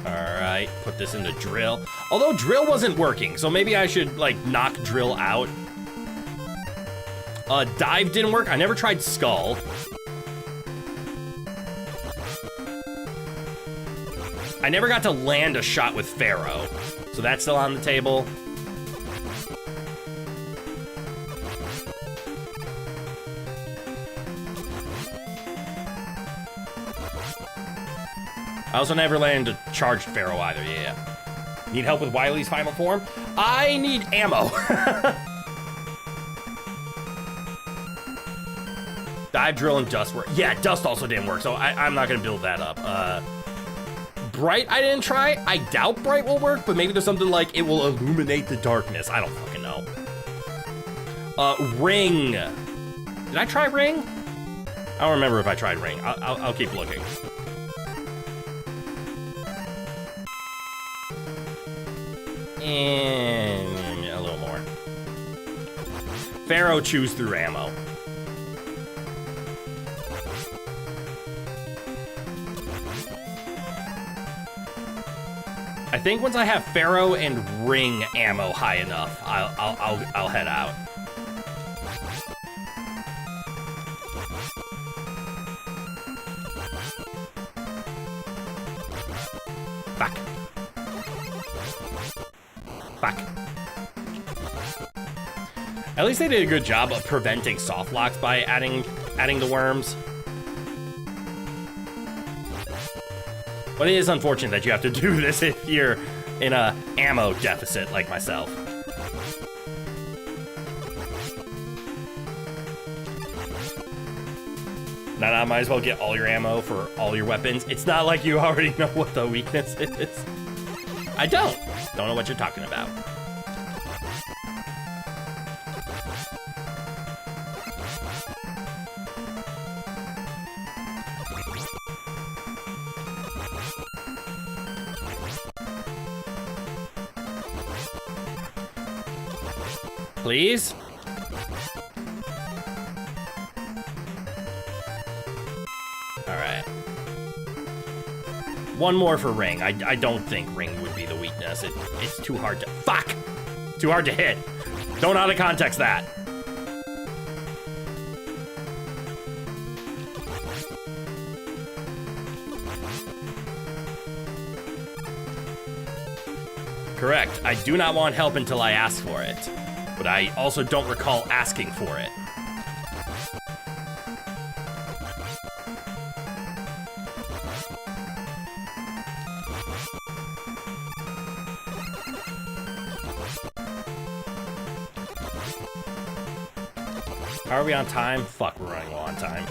Alright, put this into drill. Although drill wasn't working, so maybe I should, like, knock drill out. Dive didn't work. I never tried skull. I never got to land a shot with Pharaoh, so that's still on the table. I also never landed a charged Pharaoh either, yeah. Need help with Wily's final form? I need ammo. Dive, drill, and dust work. Yeah, dust also didn't work, so I'm not gonna build that up. Bright, I didn't try. I doubt bright will work, but maybe there's something like it will illuminate the darkness. I don't fucking know. Ring. Did I try ring? I don't remember if I tried ring. I'll keep looking. And a little more. Pharaoh chews through ammo. I think once I have Pharaoh and ring ammo high enough, I'll head out. Back. Back. At least they did a good job of preventing soft locks by adding the worms. But it is unfortunate that you have to do this if you're in a ammo deficit like myself. Now I might as well get all your ammo for all your weapons. It's not like you already know what the weakness is. I don't know what you're talking about. Please? Alright. One more for Ring. I don't think Ring would be the weakness. It's too hard to... Fuck! Too hard to hit. Don't out of context that. Correct. I do not want help until I ask for it. But I also don't recall asking for it. How are we on time? Fuck, we're running low on time.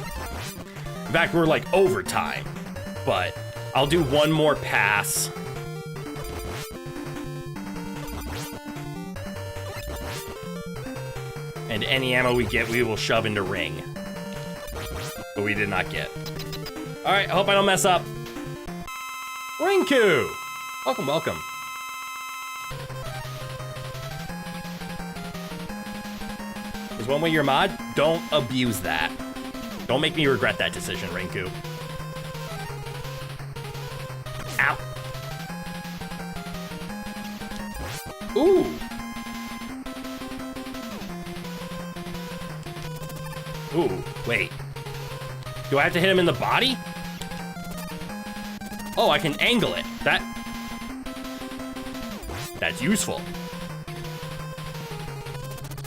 In fact, we're like overtime. But I'll do one more pass. And any ammo we get, we will shove into Ring. But we did not get. Alright, I hope I don't mess up. Rinku! Welcome, welcome. Is one way your mod? Don't abuse that. Don't make me regret that decision, Rinku. Ow. Ooh. Ooh, wait. Do I have to hit him in the body? Oh, I can angle it. That's useful.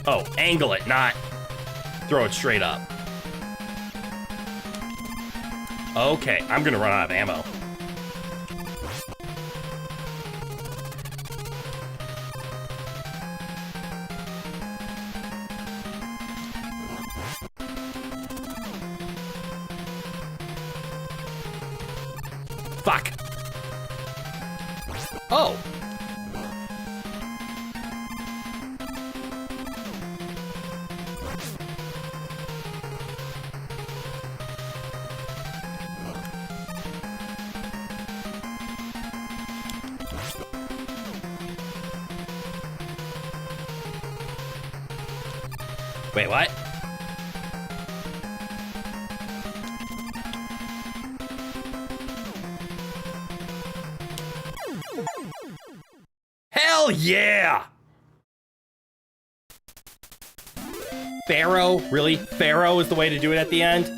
Oh, angle it, not throw it straight up. Okay, I'm gonna run out of ammo. Fuck. Oh. Wait, what? Hell yeah! Pharaoh? Really? Pharaoh is the way to do it at the end?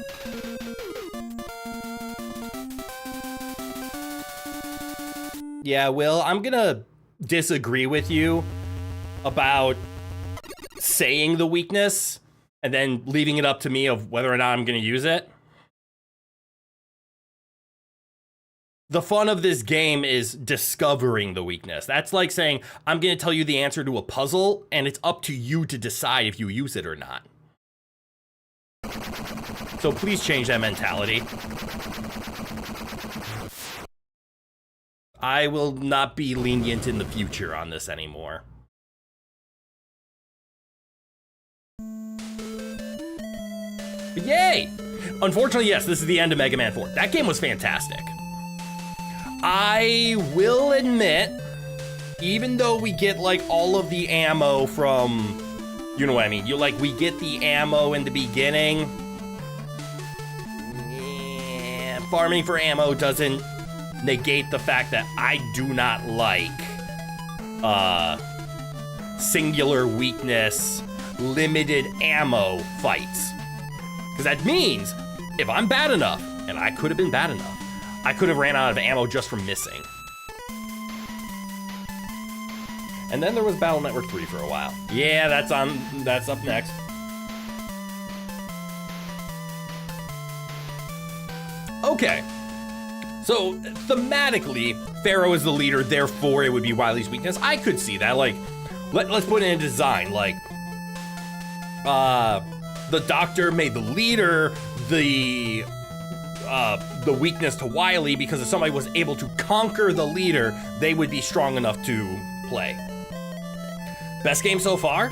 Yeah, Will, I'm gonna disagree with you about saying the weakness and then leaving it up to me of whether or not I'm gonna use it. The fun of this game is discovering the weakness. That's like saying, I'm gonna tell you the answer to a puzzle, and it's up to you to decide if you use it or not. So please change that mentality. I will not be lenient in the future on this anymore. But yay! Unfortunately, yes, this is the end of Mega Man 4. That game was fantastic. I will admit, even though we get like all of the ammo from, you know what I mean? We get the ammo in the beginning. Yeah, farming for ammo doesn't negate the fact that I do not like singular weakness, limited ammo fights. Because that means if I'm bad enough, and I could have been bad enough, I could have ran out of ammo just from missing. And then there was Battle Network 3 for a while. Yeah, that's up next. Okay. So, thematically, Pharaoh is the leader, therefore it would be Wily's weakness. I could see that. Like, let's put it in a design. Like, the Doctor made the leader the weakness to Wily, because if somebody was able to conquer the leader, they would be strong enough to play. Best game so far?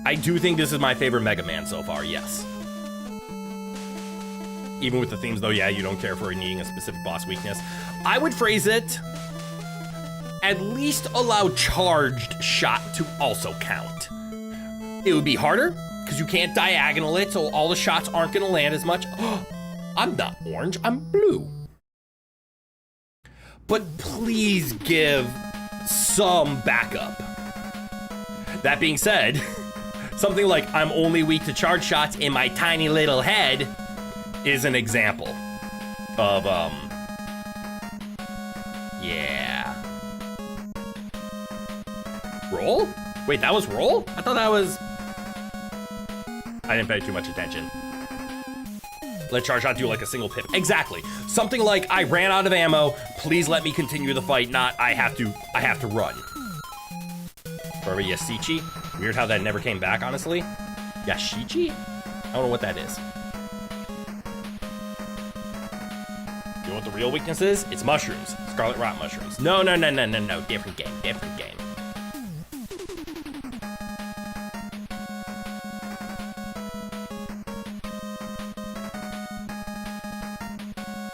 I do think this is my favorite Mega Man so far, yes. Even with the themes, though, yeah, you don't care for needing a specific boss weakness. I would phrase it, at least allow charged shot to also count. It would be harder, because you can't diagonal it, so all the shots aren't going to land as much. I'm not orange, I'm blue. But please give some backup. That being said, something like I'm only weak to charge shots in my tiny little head is an example of, yeah. Roll? Wait, that was roll? I thought that was... I didn't pay too much attention. Let charge shot do like a single pip. Exactly. Something like I ran out of ammo, please let me continue the fight, not I have to run. Or Yashichi? Weird how that never came back, honestly. Yashichi? I don't know what that is. You know what the real weakness is? It's mushrooms. Scarlet rot mushrooms. No. Different game.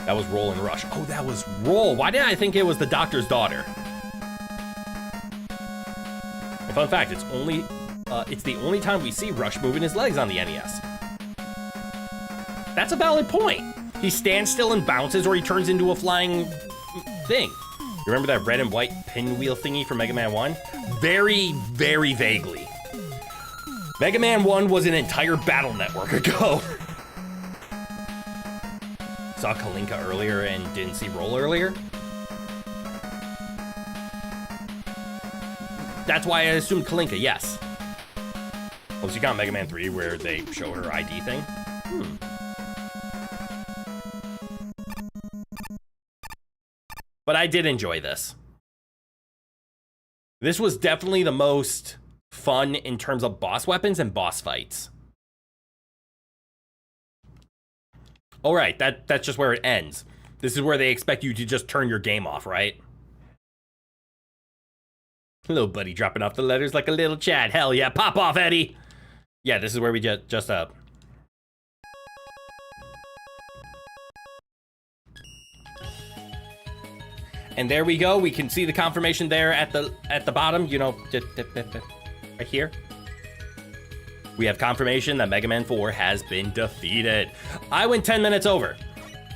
That was Roll and Rush. Oh, that was Roll. Why did I think it was the doctor's daughter? And fun fact, it's the only time we see Rush moving his legs on the NES. That's a valid point. He stands still and bounces, or he turns into a flying thing. You remember that red and white pinwheel thingy from Mega Man 1? Very, very vaguely. Mega Man 1 was an entire battle network ago. Saw Kalinka earlier and didn't see Roll earlier. That's why I assumed Kalinka, yes. Oh, so you got Mega Man 3 where they show her ID thing? But I did enjoy this. This was definitely the most fun in terms of boss weapons and boss fights. All right, that's just where it ends. This is where they expect you to just turn your game off, right? Little buddy dropping off the letters like a little Chad. Hell yeah, pop off, Eddie. Yeah, this is where we just And there we go. We can see the confirmation there at the bottom, you know, right here. We have confirmation that Mega Man 4 has been defeated. I went 10 minutes over.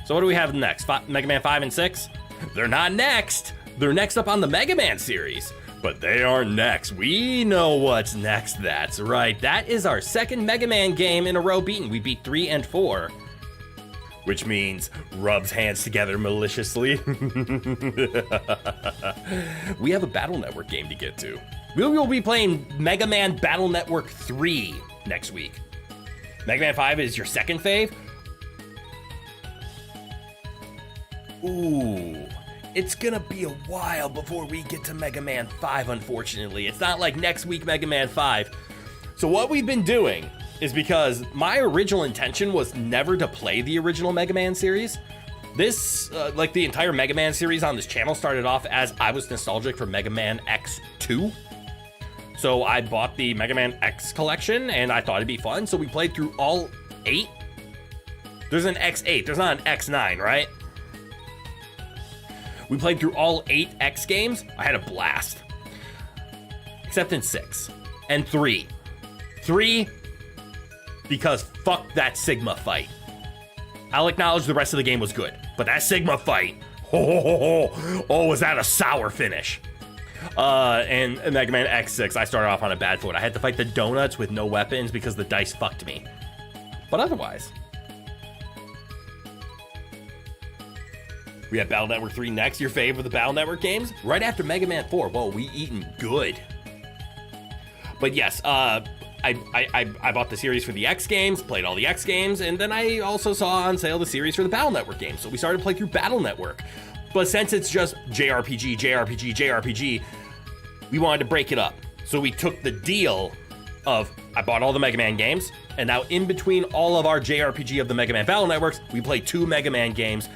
So what do we have next? Mega Man 5 and 6? They're not next. They're next up on the Mega Man series. But they are next. We know what's next. That's right. That is our second Mega Man game in a row beaten. We beat 3 and 4. Which means rubs hands together maliciously. We have a Battle Network game to get to. We will be playing Mega Man Battle Network 3 next week. Mega Man 5 is your second fave? Ooh, it's gonna be a while before we get to Mega Man 5, unfortunately. It's not like next week Mega Man 5. So what we've been doing is, because my original intention was never to play the original Mega Man series. This, like the entire Mega Man series on this channel started off as I was nostalgic for Mega Man X2. So I bought the Mega Man X collection and I thought it'd be fun. So we played through all 8. There's an X8, there's not an X9, right? We played through all 8 X games. I had a blast. Except in 6 and 3. 3, because fuck that Sigma fight. I'll acknowledge the rest of the game was good, but that Sigma fight, was that a sour finish? And Mega Man X6, I started off on a bad foot. I had to fight the donuts with no weapons because the dice fucked me. But otherwise, we have Battle Network 3 next, your fave of the Battle Network games, right after Mega Man 4. Whoa, we eating good. But yes, I bought the series for the X games, played all the X games, and then I also saw on sale the series for the Battle Network games. So we started to play through Battle Network. But since it's just JRPG, we wanted to break it up. So we took the deal of, I bought all the Mega Man games, and now in between all of our JRPG of the Mega Man Battle Networks, we play 2 Mega Man games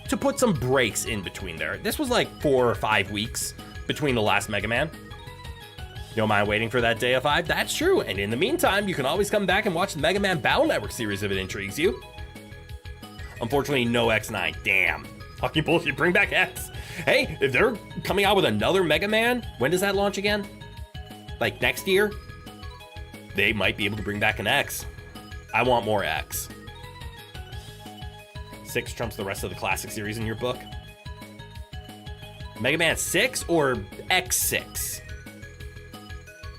to put some breaks in between there. This was like 4 or 5 weeks between the last Mega Man. You don't mind waiting for that day of 5? That's true. And in the meantime, you can always come back and watch the Mega Man Battle Network series if it intrigues you. Unfortunately, no X9. Damn. Fucking bullshit. Bring back X. Hey, if they're coming out with another Mega Man, when does that launch again? Like next year? They might be able to bring back an X. I want more X. 6 trumps the rest of the classic series in your book? Mega Man 6 or X6?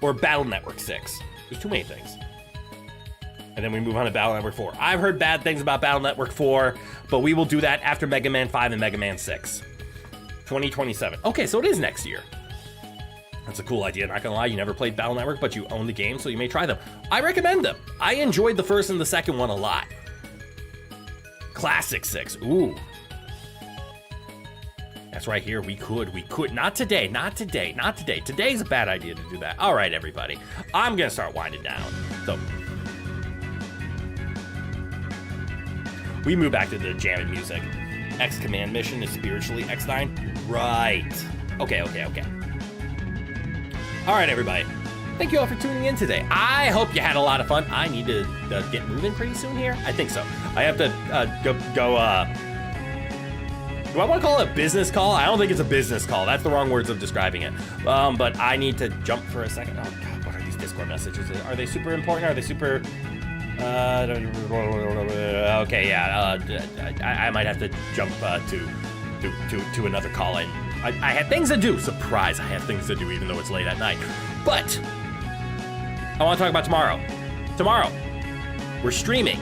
Or Battle Network 6? There's too many things. And then we move on to Battle Network 4. I've heard bad things about Battle Network 4, but we will do that after Mega Man 5 and Mega Man 6. 2027. Okay, so it is next year. That's a cool idea, not gonna lie. You never played Battle Network, but you own the game, so you may try them. I recommend them. I enjoyed the first and the second one a lot. Classic 6. Ooh. That's right here. We could. Not today. Today's a bad idea to do that. All right, everybody. I'm gonna start winding down. So we move back to the jamming music. X command mission is spiritually X9. Right. Okay. All right, everybody. Thank you all for tuning in today. I hope you had a lot of fun. I need to get moving pretty soon here. I think so. I have to go. Do I want to call it a business call? I don't think it's a business call. That's the wrong words of describing it. But I need to jump for a second. Oh, God, what are these Discord messages? Are they super important? Are they super... okay, yeah. I might have to jump to another call. And I had things to do. Surprise, I have things to do even though it's late at night. But I want to talk about tomorrow. Tomorrow, we're streaming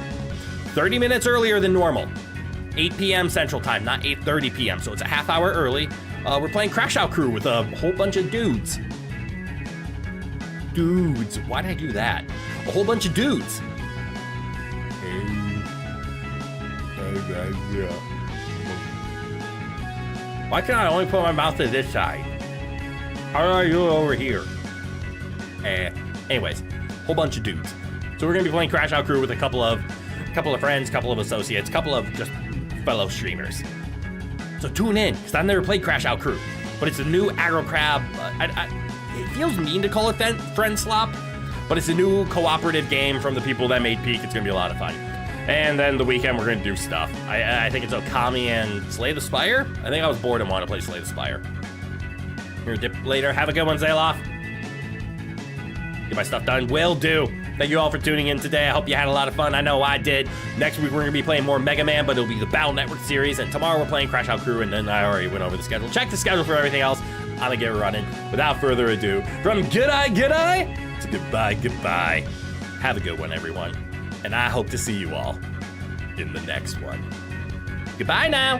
30 minutes earlier than normal. 8 p.m. Central Time, not 8:30 p.m. So it's a half hour early. We're playing Crash Out Crew with a whole bunch of dudes. Dudes, why did I do that? A whole bunch of dudes. Why can't I only put my mouth to this side? How do I do it over here? Anyways, whole bunch of dudes. So we're gonna be playing Crash Out Crew with a couple of friends, couple of associates, couple of just fellow streamers. So tune in, because I've never played Crash Out Crew, but it's a new aggro crab. It feels mean to call it friend slop, but it's a new cooperative game from the people that made Peak. It's gonna be a lot of fun. And then the weekend we're gonna do stuff. I think it's Okami and Slay the Spire. I think I was bored and wanted to play Slay the Spire. Here, dip later. Have a good one, Zayloff. Get my stuff done. Will do. Thank you all for tuning in today. I hope you had a lot of fun. I know I did. Next week we're gonna be playing more Mega Man, but it'll be the Battle Network series. And tomorrow we're playing Crash Out Crew, and then I already went over the schedule. Check the schedule for everything else. I'm gonna get running. Without further ado, from good eye to goodbye. Have a good one, everyone. And I hope to see you all in the next one. Goodbye now.